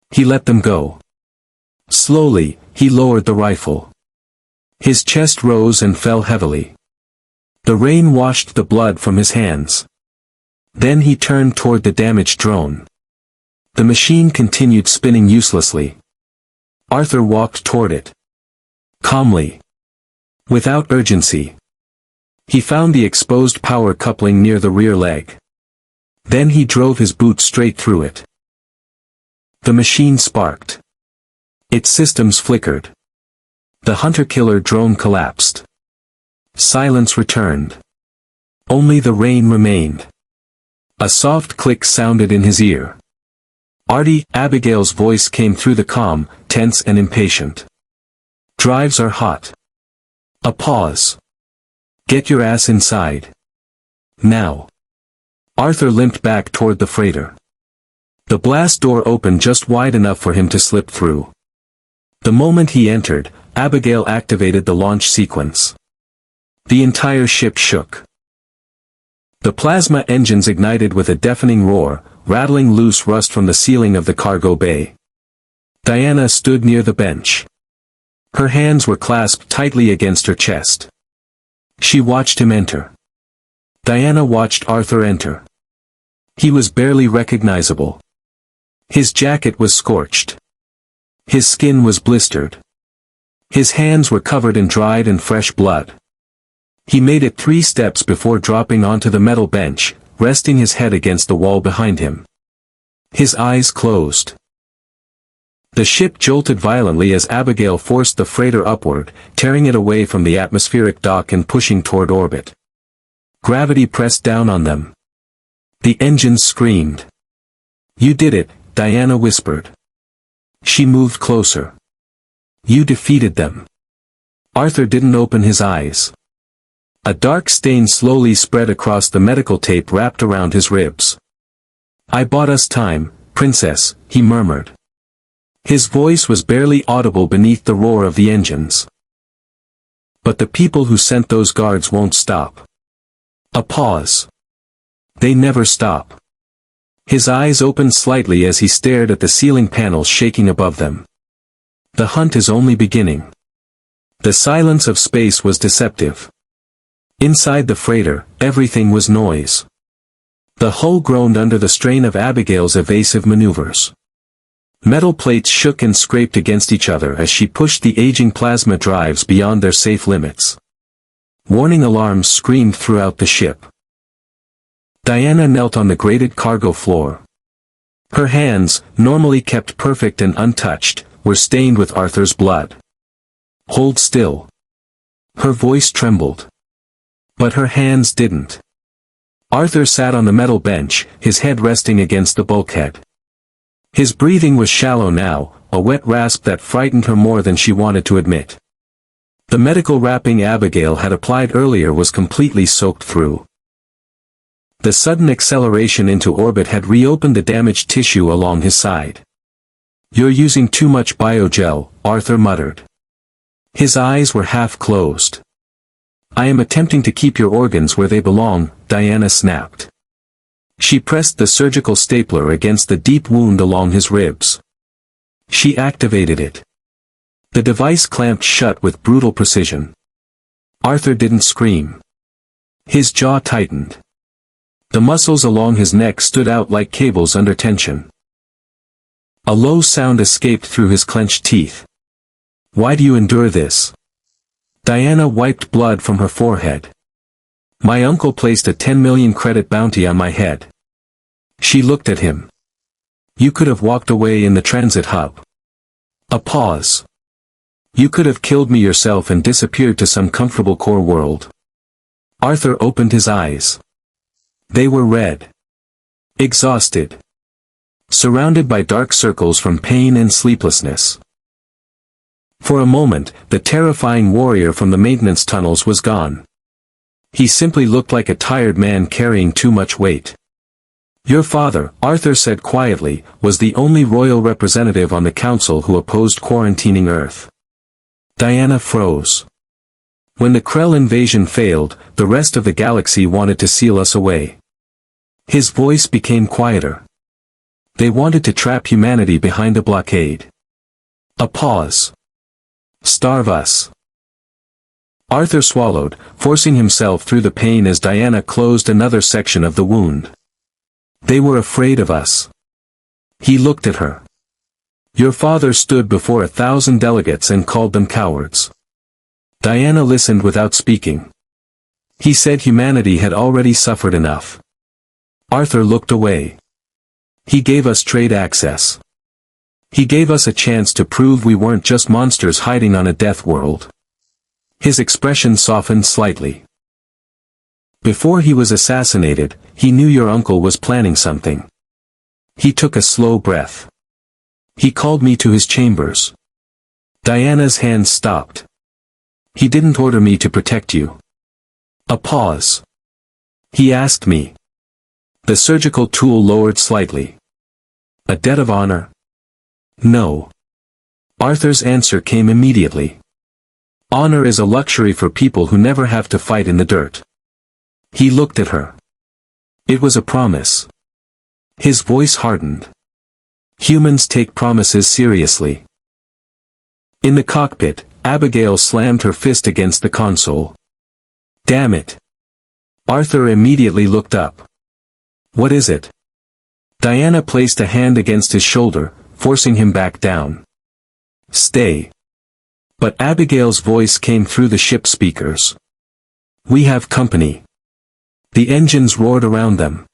He let them go. Slowly, he lowered the rifle. His chest rose and fell heavily. The rain washed the blood from his hands. Then he turned toward the damaged drone. The machine continued spinning uselessly. Arthur walked toward it. Calmly. Without urgency. He found the exposed power coupling near the rear leg. Then he drove his boot straight through it. The machine sparked. Its systems flickered. The hunter-killer drone collapsed. Silence returned. Only the rain remained. A soft click sounded in his ear. Artie, Abigail's voice came through the comm, tense and impatient. Drives are hot. A pause. Get your ass inside. Now. Arthur limped back toward the freighter. The blast door opened just wide enough for him to slip through. The moment he entered, Abigail activated the launch sequence. The entire ship shook. The plasma engines ignited with a deafening roar, rattling loose rust from the ceiling of the cargo bay. Diana stood near the bench. Her hands were clasped tightly against her chest. She watched him enter. Diana watched Arthur enter. He was barely recognizable. His jacket was scorched. His skin was blistered. His hands were covered in dried and fresh blood. He made it 3 steps before dropping onto the metal bench, resting his head against the wall behind him. His eyes closed. The ship jolted violently as Abigail forced the freighter upward, tearing it away from the atmospheric dock and pushing toward orbit. Gravity pressed down on them. The engines screamed. "You did it," Diana whispered. She moved closer. "You defeated them." Arthur didn't open his eyes. A dark stain slowly spread across the medical tape wrapped around his ribs. "I bought us time, Princess," he murmured. His voice was barely audible beneath the roar of the engines. "But the people who sent those guards won't stop." A pause. "They never stop." His eyes opened slightly as he stared at the ceiling panels shaking above them. "The hunt is only beginning." The silence of space was deceptive. Inside the freighter, everything was noise. The hull groaned under the strain of Abigail's evasive maneuvers. Metal plates shook and scraped against each other as she pushed the aging plasma drives beyond their safe limits. Warning alarms screamed throughout the ship. Diana knelt on the grated cargo floor. Her hands, normally kept perfect and untouched, were stained with Arthur's blood. "Hold still." Her voice trembled. But her hands didn't. Arthur sat on the metal bench, his head resting against the bulkhead. His breathing was shallow now, a wet rasp that frightened her more than she wanted to admit. The medical wrapping Abigail had applied earlier was completely soaked through. The sudden acceleration into orbit had reopened the damaged tissue along his side. "You're using too much biogel," Arthur muttered. His eyes were half closed. "I am attempting to keep your organs where they belong," Diana snapped. She pressed the surgical stapler against the deep wound along his ribs. She activated it. The device clamped shut with brutal precision. Arthur didn't scream. His jaw tightened. The muscles along his neck stood out like cables under tension. A low sound escaped through his clenched teeth. "Why do you endure this?" Diana wiped blood from her forehead. "My uncle placed a 10 million credit bounty on my head." She looked at him. "You could have walked away in the transit hub." A pause. "You could have killed me yourself and disappeared to some comfortable core world." Arthur opened his eyes. They were red. Exhausted. Surrounded by dark circles from pain and sleeplessness. For a moment, the terrifying warrior from the maintenance tunnels was gone. He simply looked like a tired man carrying too much weight. "Your father," Arthur said quietly, "was the only royal representative on the council who opposed quarantining Earth." Diana froze. "When the Krell invasion failed, the rest of the galaxy wanted to seal us away." His voice became quieter. "They wanted to trap humanity behind a blockade." A pause. "Starve us." Arthur swallowed, forcing himself through the pain as Diana closed another section of the wound. "They were afraid of us." He looked at her. "Your father stood before 1,000 delegates and called them cowards." Diana listened without speaking. "He said humanity had already suffered enough." Arthur looked away. "He gave us trade access. He gave us a chance to prove we weren't just monsters hiding on a death world." His expression softened slightly. "Before he was assassinated, he knew your uncle was planning something." He took a slow breath. "He called me to his chambers." Diana's hands stopped. "He didn't order me to protect you." A pause. "He asked me." The surgical tool lowered slightly. "A debt of honor?" "No." Arthur's answer came immediately. "Honor is a luxury for people who never have to fight in the dirt." He looked at her. "It was a promise." His voice hardened. "Humans take promises seriously." In the cockpit, Abigail slammed her fist against the console. "Damn it." Arthur immediately looked up. "What is it?" Diana placed a hand against his shoulder, forcing him back down. "Stay." But Abigail's voice came through the ship speakers. "We have company." The engines roared around them.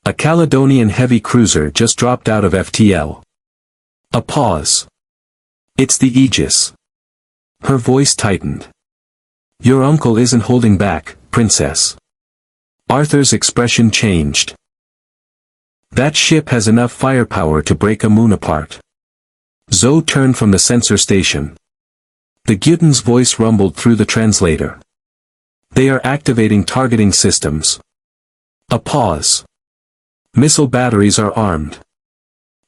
A Caledonian heavy cruiser just dropped out of FTL. A pause. It's the Aegis. Her voice tightened. Your uncle isn't holding back, Princess. Arthur's expression changed. That ship has enough firepower to break a moon apart. Zoe turned from the sensor station. The Guten's voice rumbled through the translator. They are activating targeting systems. A pause. Missile batteries are armed.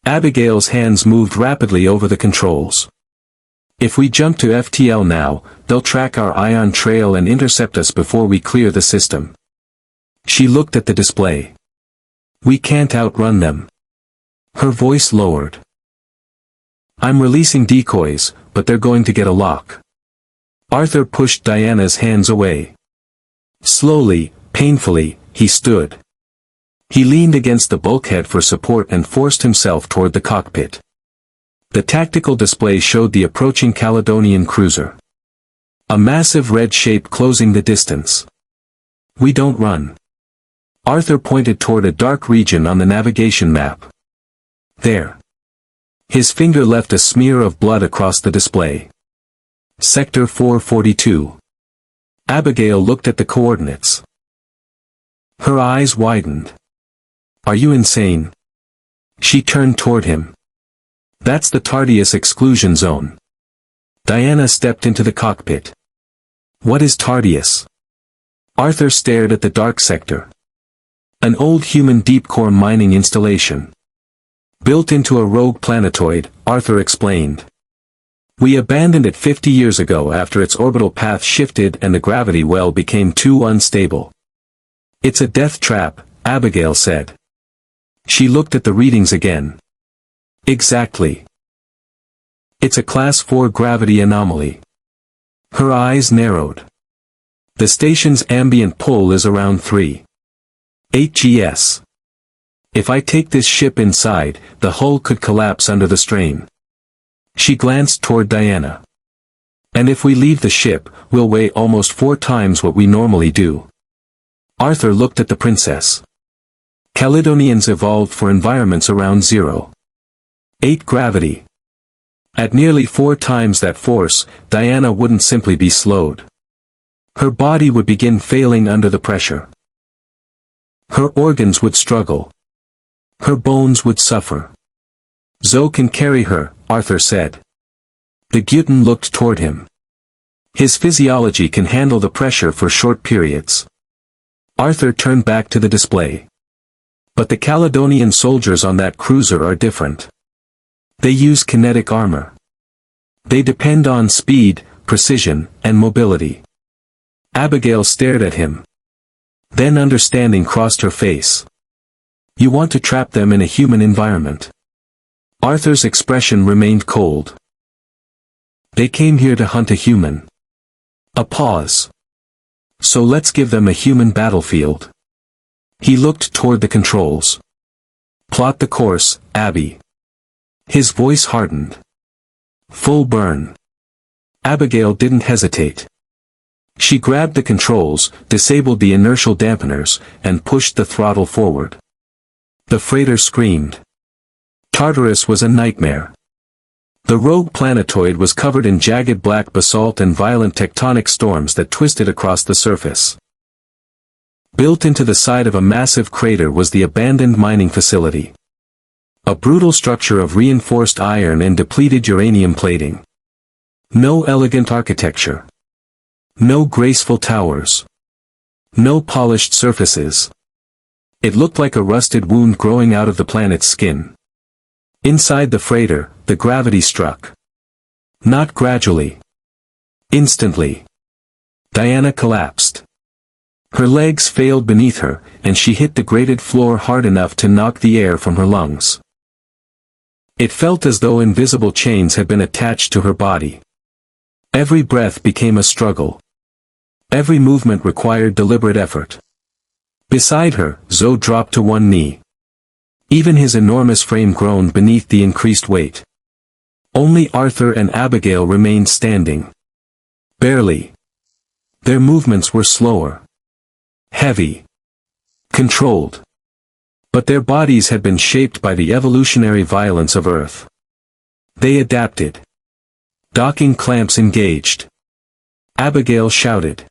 Abigail's hands moved rapidly over the controls. If we jump to FTL now, they'll track our ion trail and intercept us before we clear the system. She looked at the display. We can't outrun them. Her voice lowered. I'm releasing decoys, but they're going to get a lock. Arthur pushed Diana's hands away. Slowly, painfully, he stood. He leaned against the bulkhead for support and forced himself toward the cockpit. The tactical display showed the approaching Caledonian cruiser. A massive red shape closing the distance. We don't run. Arthur pointed toward a dark region on the navigation map. There. His finger left a smear of blood across the display. Sector 442. Abigail looked at the coordinates. Her eyes widened. Are you insane? She turned toward him. That's the Tardius exclusion zone. Diana stepped into the cockpit. What is Tardius? Arthur stared at the dark sector. An old human deep-core mining installation. Built into a rogue planetoid, Arthur explained. We abandoned it 50 years ago after its orbital path shifted and the gravity well became too unstable. It's a death trap, Abigail said. She looked at the readings again. Exactly. It's a Class 4 gravity anomaly. Her eyes narrowed. The station's ambient pull is around 3.8 gs. If I take this ship inside, the hull could collapse under the strain. She glanced toward Diana. And if we leave the ship, we'll weigh almost 4 times what we normally do. Arthur looked at the princess. Caledonians evolved for environments around 0.8 gravity. At nearly 4 times that force, Diana wouldn't simply be slowed. Her body would begin failing under the pressure. Her organs would struggle. Her bones would suffer. Zoe can carry her, Arthur said. The Guten looked toward him. His physiology can handle the pressure for short periods. Arthur turned back to the display. But the Caledonian soldiers on that cruiser are different. They use kinetic armor. They depend on speed, precision, and mobility. Abigail stared at him. Then understanding crossed her face. You want to trap them in a human environment. Arthur's expression remained cold. They came here to hunt a human. A pause. So let's give them a human battlefield. He looked toward the controls. Plot the course, Abby. His voice hardened. Full burn. Abigail didn't hesitate. She grabbed the controls, disabled the inertial dampeners, and pushed the throttle forward. The freighter screamed. Tartarus was a nightmare. The rogue planetoid was covered in jagged black basalt and violent tectonic storms that twisted across the surface. Built into the side of a massive crater was the abandoned mining facility. A brutal structure of reinforced iron and depleted uranium plating. No elegant architecture. No graceful towers. No polished surfaces. It looked like a rusted wound growing out of the planet's skin. Inside the freighter, the gravity struck. Not gradually. Instantly. Diana collapsed. Her legs failed beneath her, and she hit the grated floor hard enough to knock the air from her lungs. It felt as though invisible chains had been attached to her body. Every breath became a struggle. Every movement required deliberate effort. Beside her, Zoe dropped to one knee. Even his enormous frame groaned beneath the increased weight. Only Arthur and Abigail remained standing. Barely. Their movements were slower. Heavy. Controlled. But their bodies had been shaped by the evolutionary violence of Earth. They adapted. Docking clamps engaged. Abigail shouted.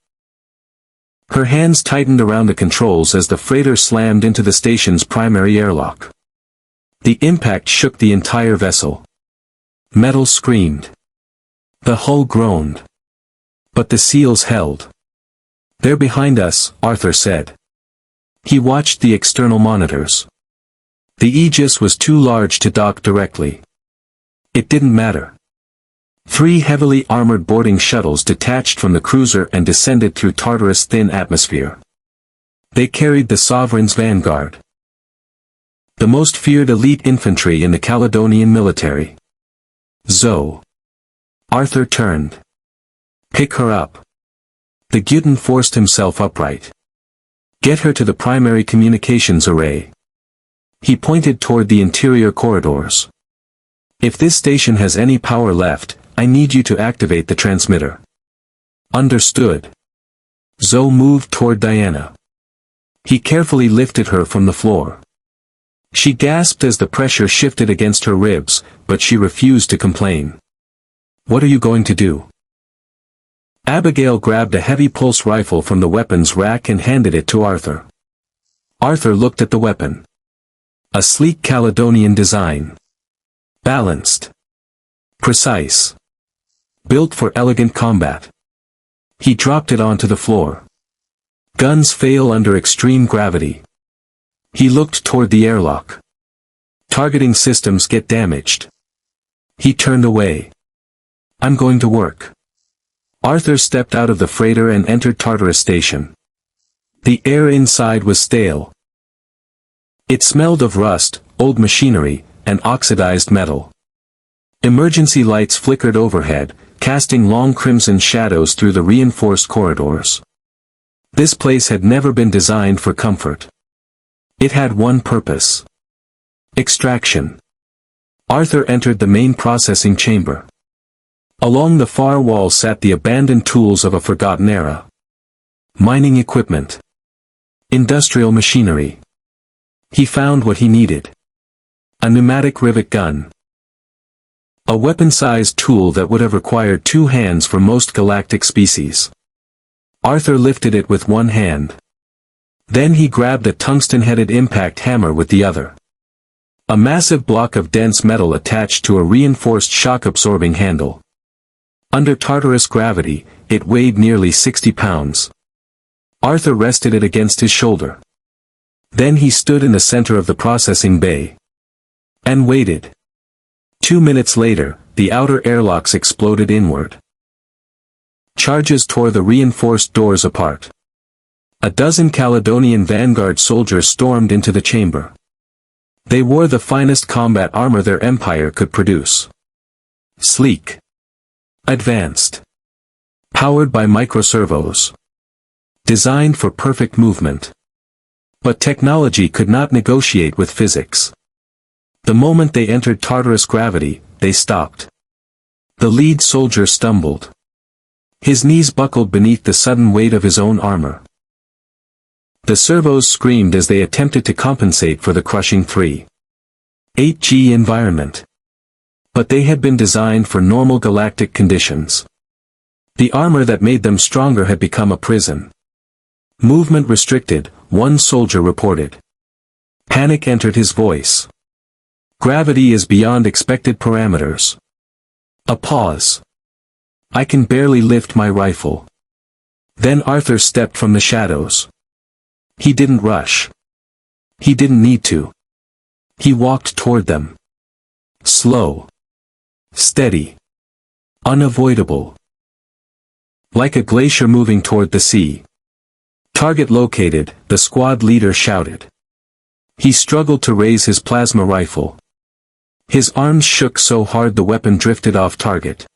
Her hands tightened around the controls as the freighter slammed into the station's primary airlock. The impact shook the entire vessel. Metal screamed. The hull groaned. But the seals held. "They're behind us," Arthur said. He watched the external monitors. The Aegis was too large to dock directly. It didn't matter. 3 heavily armored boarding shuttles detached from the cruiser and descended through Tartarus' thin atmosphere. They carried the Sovereign's vanguard. The most feared elite infantry in the Caledonian military. Zoe. Arthur turned. "Pick her up." The Gutan forced himself upright. "Get her to the primary communications array." He pointed toward the interior corridors. "If this station has any power left, I need you to activate the transmitter." "Understood." Zoe moved toward Diana. He carefully lifted her from the floor. She gasped as the pressure shifted against her ribs, but she refused to complain. "What are you going to do?" Abigail grabbed a heavy pulse rifle from the weapons rack and handed it to Arthur. Arthur looked at the weapon. A sleek Caledonian design. Balanced. Precise. Built for elegant combat. He dropped it onto the floor. Guns fail under extreme gravity. He looked toward the airlock. Targeting systems get damaged. He turned away. "I'm going to work." Arthur stepped out of the freighter and entered Tartarus Station. The air inside was stale. It smelled of rust, old machinery, and oxidized metal. Emergency lights flickered overhead, casting long crimson shadows through the reinforced corridors. This place had never been designed for comfort. It had one purpose. Extraction. Arthur entered the main processing chamber. Along the far wall sat the abandoned tools of a forgotten era. Mining equipment. Industrial machinery. He found what he needed. A pneumatic rivet gun. A weapon-sized tool that would have required 2 hands for most galactic species. Arthur lifted it with one hand. Then he grabbed a tungsten-headed impact hammer with the other. A massive block of dense metal attached to a reinforced shock-absorbing handle. Under Tartarus gravity, it weighed nearly 60 pounds. Arthur rested it against his shoulder. Then he stood in the center of the processing bay. And waited. 2 minutes later, the outer airlocks exploded inward. Charges tore the reinforced doors apart. A dozen Caledonian vanguard soldiers stormed into the chamber. They wore the finest combat armor their empire could produce. Sleek. Advanced. Powered by microservos. Designed for perfect movement. But technology could not negotiate with physics. The moment they entered Tartarus gravity, they stopped. The lead soldier stumbled. His knees buckled beneath the sudden weight of his own armor. The servos screamed as they attempted to compensate for the crushing 3.8G environment. But they had been designed for normal galactic conditions. The armor that made them stronger had become a prison. Movement restricted, one soldier reported. Panic entered his voice. Gravity is beyond expected parameters. A pause. I can barely lift my rifle. Then Arthur stepped from the shadows. He didn't rush. He didn't need to. He walked toward them. Slow. Steady. Unavoidable. Like a glacier moving toward the sea. Target located, the squad leader shouted. He struggled to raise his plasma rifle. His arms shook so hard the weapon drifted off target.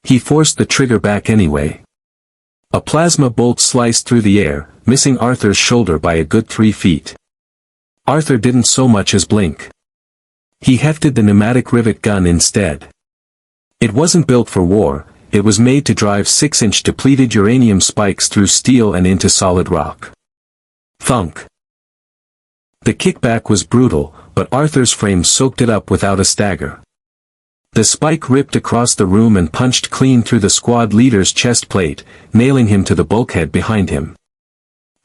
He forced the trigger back anyway. A plasma bolt sliced through the air, missing Arthur's shoulder by a good 3 feet. Arthur didn't so much as blink. He hefted the pneumatic rivet gun instead. It wasn't built for war, it was made to drive 6-inch depleted uranium spikes through steel and into solid rock. Thunk. The kickback was brutal, but Arthur's frame soaked it up without a stagger. The spike ripped across the room and punched clean through the squad leader's chest plate, nailing him to the bulkhead behind him.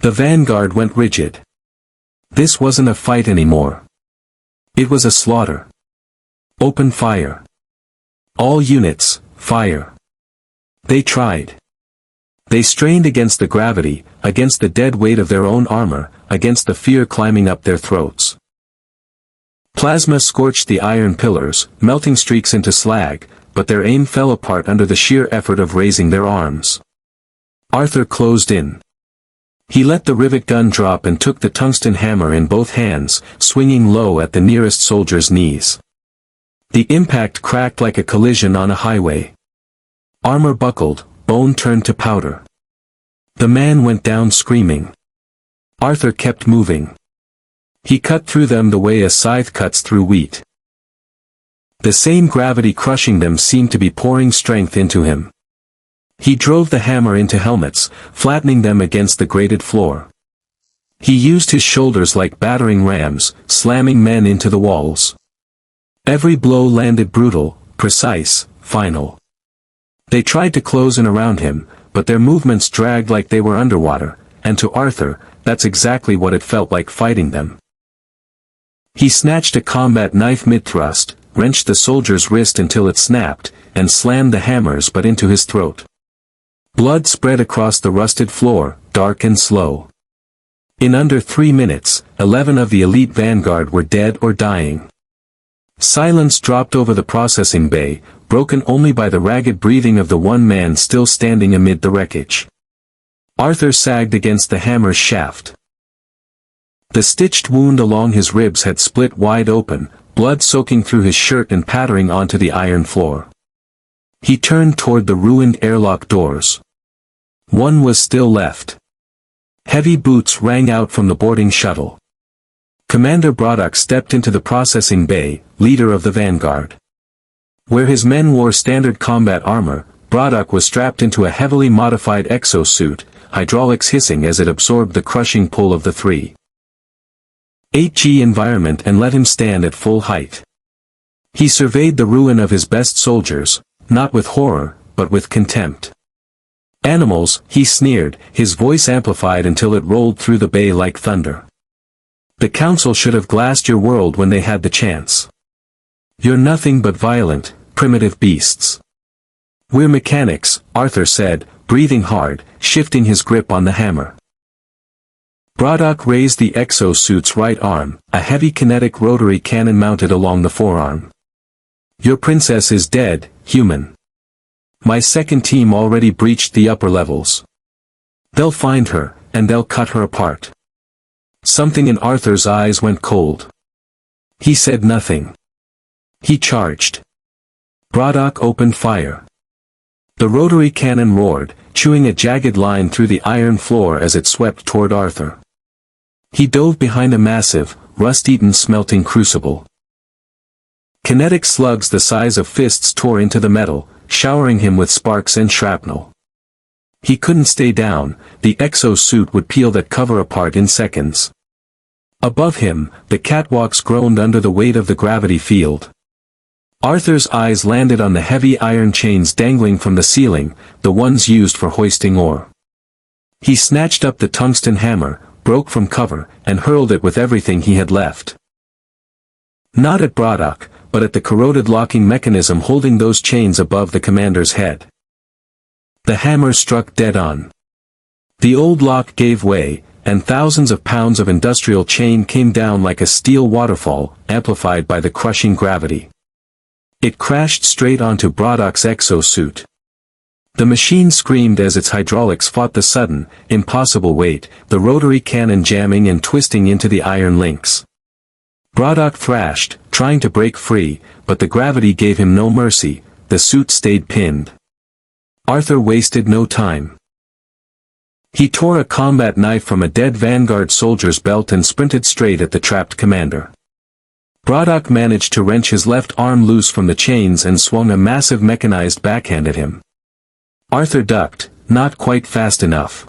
The vanguard went rigid. This wasn't a fight anymore. It was a slaughter. Open fire. All units, fire. They tried. They strained against the gravity, against the dead weight of their own armor, against the fear climbing up their throats. Plasma scorched the iron pillars, melting streaks into slag, but their aim fell apart under the sheer effort of raising their arms. Arthur closed in. He let the rivet gun drop and took the tungsten hammer in both hands, swinging low at the nearest soldier's knees. The impact cracked like a collision on a highway. Armor buckled, bone turned to powder. The man went down screaming. Arthur kept moving. He cut through them the way a scythe cuts through wheat. The same gravity crushing them seemed to be pouring strength into him. He drove the hammer into helmets, flattening them against the grated floor. He used his shoulders like battering rams, slamming men into the walls. Every blow landed brutal, precise, final. They tried to close in around him, but their movements dragged like they were underwater, and to Arthur, that's exactly what it felt like fighting them. He snatched a combat knife mid-thrust, wrenched the soldier's wrist until it snapped, and slammed the hammer's butt into his throat. Blood spread across the rusted floor, dark and slow. In under 3 minutes, 11 of the elite vanguard were dead or dying. Silence dropped over the processing bay, broken only by the ragged breathing of the one man still standing amid the wreckage. Arthur sagged against the hammer's shaft. The stitched wound along his ribs had split wide open, blood soaking through his shirt and pattering onto the iron floor. He turned toward the ruined airlock doors. One was still left. Heavy boots rang out from the boarding shuttle. Commander Braddock stepped into the processing bay, leader of the vanguard. Where his men wore standard combat armor, Braddock was strapped into a heavily modified exosuit, hydraulics hissing as it absorbed the crushing pull of the 3.8G environment and let him stand at full height. He surveyed the ruin of his best soldiers, not with horror, but with contempt. Animals, he sneered, his voice amplified until it rolled through the bay like thunder. The council should have glassed your world when they had the chance. You're nothing but violent, primitive beasts. We're mechanics, Arthur said, breathing hard, shifting his grip on the hammer. Braddock raised the exosuit's right arm, a heavy kinetic rotary cannon mounted along the forearm. Your princess is dead, human. My second team already breached the upper levels. They'll find her, and they'll cut her apart. Something in Arthur's eyes went cold. He said nothing. He charged. Braddock opened fire. The rotary cannon roared, chewing a jagged line through the iron floor as it swept toward Arthur. He dove behind a massive, rust-eaten smelting crucible. Kinetic slugs the size of fists tore into the metal, showering him with sparks and shrapnel. He couldn't stay down, the exosuit would peel that cover apart in seconds. Above him, the catwalks groaned under the weight of the gravity field. Arthur's eyes landed on the heavy iron chains dangling from the ceiling, the ones used for hoisting ore. He snatched up the tungsten hammer, broke from cover, and hurled it with everything he had left. Not at Braddock, but at the corroded locking mechanism holding those chains above the commander's head. The hammer struck dead on. The old lock gave way, and thousands of pounds of industrial chain came down like a steel waterfall, amplified by the crushing gravity. It crashed straight onto Braddock's exosuit. The machine screamed as its hydraulics fought the sudden, impossible weight, the rotary cannon jamming and twisting into the iron links. Braddock thrashed, trying to break free, but the gravity gave him no mercy, the suit stayed pinned. Arthur wasted no time. He tore a combat knife from a dead vanguard soldier's belt and sprinted straight at the trapped commander. Braddock managed to wrench his left arm loose from the chains and swung a massive mechanized backhand at him. Arthur ducked, not quite fast enough.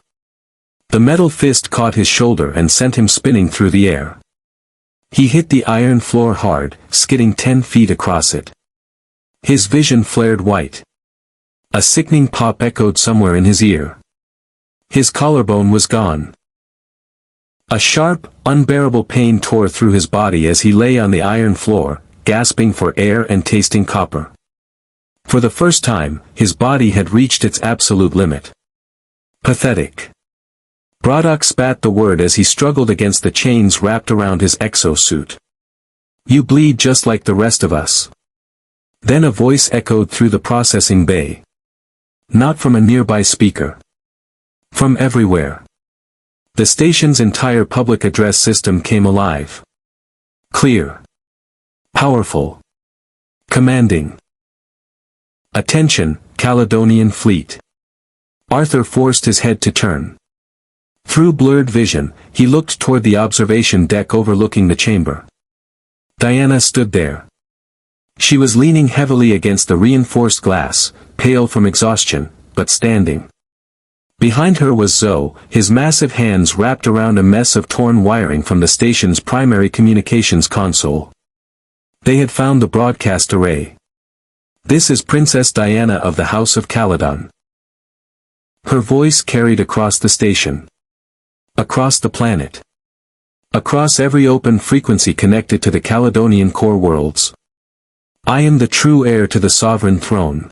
The metal fist caught his shoulder and sent him spinning through the air. He hit the iron floor hard, skidding 10 feet across it. His vision flared white. A sickening pop echoed somewhere in his ear. His collarbone was gone. A sharp, unbearable pain tore through his body as he lay on the iron floor, gasping for air and tasting copper. For the first time, his body had reached its absolute limit. Pathetic. Braddock spat the word as he struggled against the chains wrapped around his exosuit. You bleed just like the rest of us. Then a voice echoed through the processing bay. Not from a nearby speaker. From everywhere. The station's entire public address system came alive. Clear. Powerful. Commanding. Attention, Caledonian Fleet. Arthur forced his head to turn. Through blurred vision, he looked toward the observation deck overlooking the chamber. Diana stood there. She was leaning heavily against the reinforced glass, pale from exhaustion, but standing. Behind her was Zoe, his massive hands wrapped around a mess of torn wiring from the station's primary communications console. They had found the broadcast array. This is Princess Diana of the House of Caledon. Her voice carried across the station. Across the planet. Across every open frequency connected to the Caledonian core worlds. I am the true heir to the sovereign throne.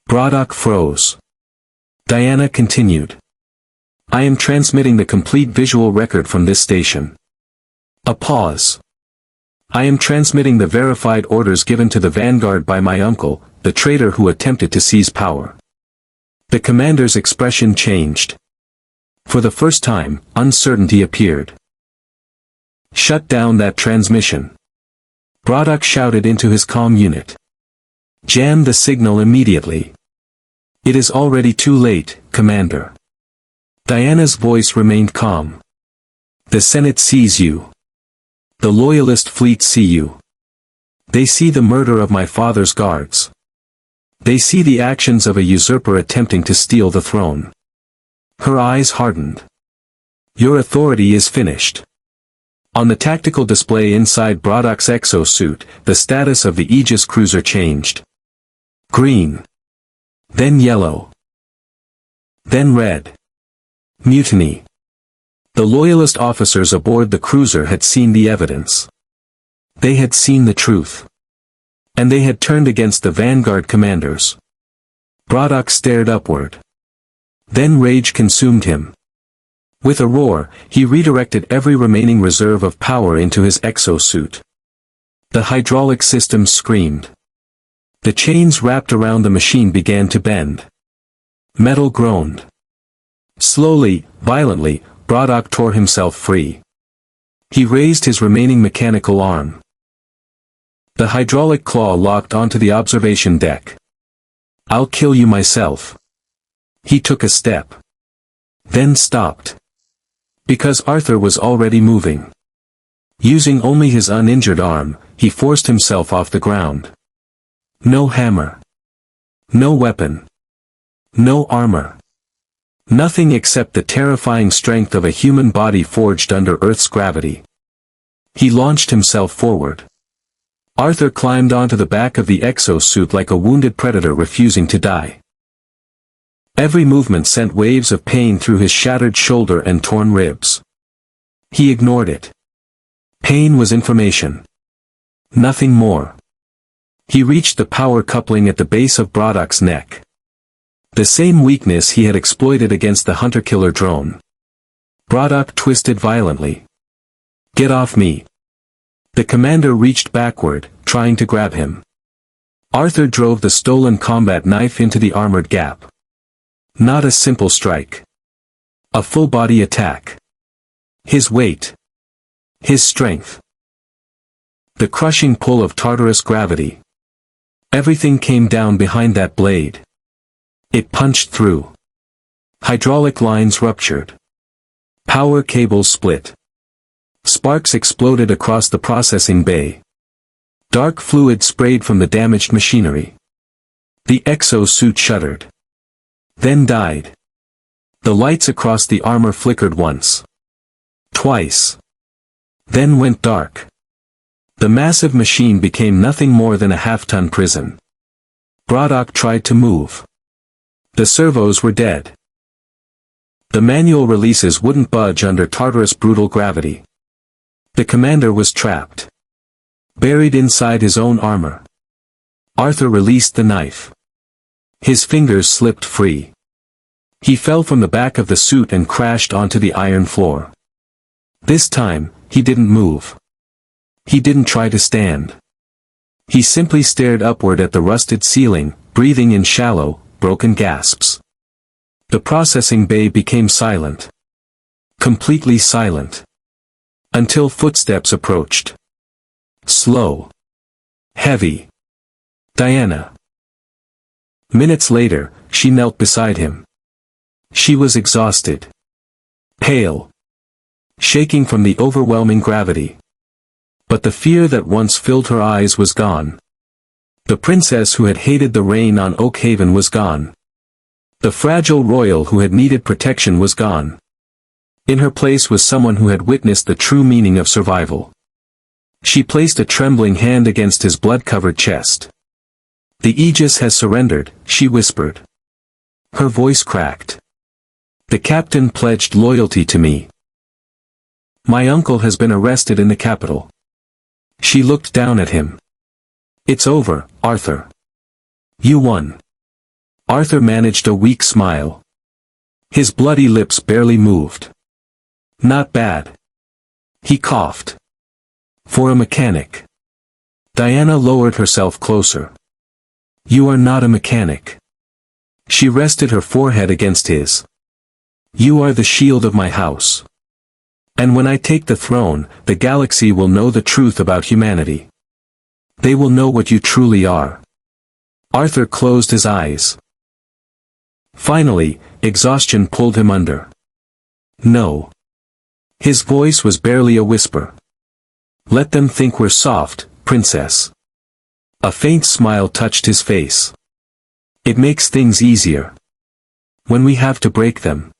Braddock froze. Diana continued. I am transmitting the complete visual record from this station. A pause. I am transmitting the verified orders given to the Vanguard by my uncle, the traitor who attempted to seize power. The commander's expression changed. For the first time, uncertainty appeared. Shut down that transmission. Braddock shouted into his comm unit. Jam the signal immediately. It is already too late, Commander. Diana's voice remained calm. The Senate sees you. The Loyalist fleet see you. They see the murder of my father's guards. They see the actions of a usurper attempting to steal the throne. Her eyes hardened. Your authority is finished. On the tactical display inside Braddock's exosuit, the status of the Aegis cruiser changed. Green. Then yellow. Then red. Mutiny. The Loyalist officers aboard the cruiser had seen the evidence. They had seen the truth. And they had turned against the Vanguard commanders. Braddock stared upward. Then rage consumed him. With a roar, he redirected every remaining reserve of power into his exosuit. The hydraulic systems screamed. The chains wrapped around the machine began to bend. Metal groaned. Slowly, violently, Braddock tore himself free. He raised his remaining mechanical arm. The hydraulic claw locked onto the observation deck. I'll kill you myself. He took a step. Then stopped. Because Arthur was already moving. Using only his uninjured arm, he forced himself off the ground. No hammer. No weapon. No armor. Nothing except the terrifying strength of a human body forged under Earth's gravity. He launched himself forward. Arthur climbed onto the back of the exosuit like a wounded predator refusing to die. Every movement sent waves of pain through his shattered shoulder and torn ribs. He ignored it. Pain was information. Nothing more. He reached the power coupling at the base of Braddock's neck. The same weakness he had exploited against the hunter-killer drone. Braddock twisted violently. Get off me. The commander reached backward, trying to grab him. Arthur drove the stolen combat knife into the armored gap. Not a simple strike. A full-body attack. His weight. His strength. The crushing pull of Tartarus gravity. Everything came down behind that blade. It punched through. Hydraulic lines ruptured. Power cables split. Sparks exploded across the processing bay. Dark fluid sprayed from the damaged machinery. The exosuit shuddered. Then died. The lights across the armor flickered once. Twice. Then went dark. The massive machine became nothing more than a half-ton prison. Braddock tried to move. The servos were dead. The manual releases wouldn't budge under Tartarus' brutal gravity. The commander was trapped. Buried inside his own armor. Arthur released the knife. His fingers slipped free. He fell from the back of the suit and crashed onto the iron floor. This time, he didn't move. He didn't try to stand. He simply stared upward at the rusted ceiling, breathing in shallow, broken gasps. The processing bay became silent. Completely silent. Until footsteps approached. Slow. Heavy. Diana. Minutes later, she knelt beside him. She was exhausted. Pale. Shaking from the overwhelming gravity. But the fear that once filled her eyes was gone. The princess who had hated the rain on Oakhaven was gone. The fragile royal who had needed protection was gone. In her place was someone who had witnessed the true meaning of survival. She placed a trembling hand against his blood-covered chest. "The Aegis has surrendered," she whispered. Her voice cracked. "The captain pledged loyalty to me. My uncle has been arrested in the capital." She looked down at him. "It's over, Arthur. You won." Arthur managed a weak smile. His bloody lips barely moved. "Not bad." He coughed. "For a mechanic." Diana lowered herself closer. "You are not a mechanic." She rested her forehead against his. "You are the shield of my house. And when I take the throne, the galaxy will know the truth about humanity. They will know what you truly are." Arthur closed his eyes. Finally, exhaustion pulled him under. "No." His voice was barely a whisper. "Let them think we're soft, princess." A faint smile touched his face. "It makes things easier. When we have to break them."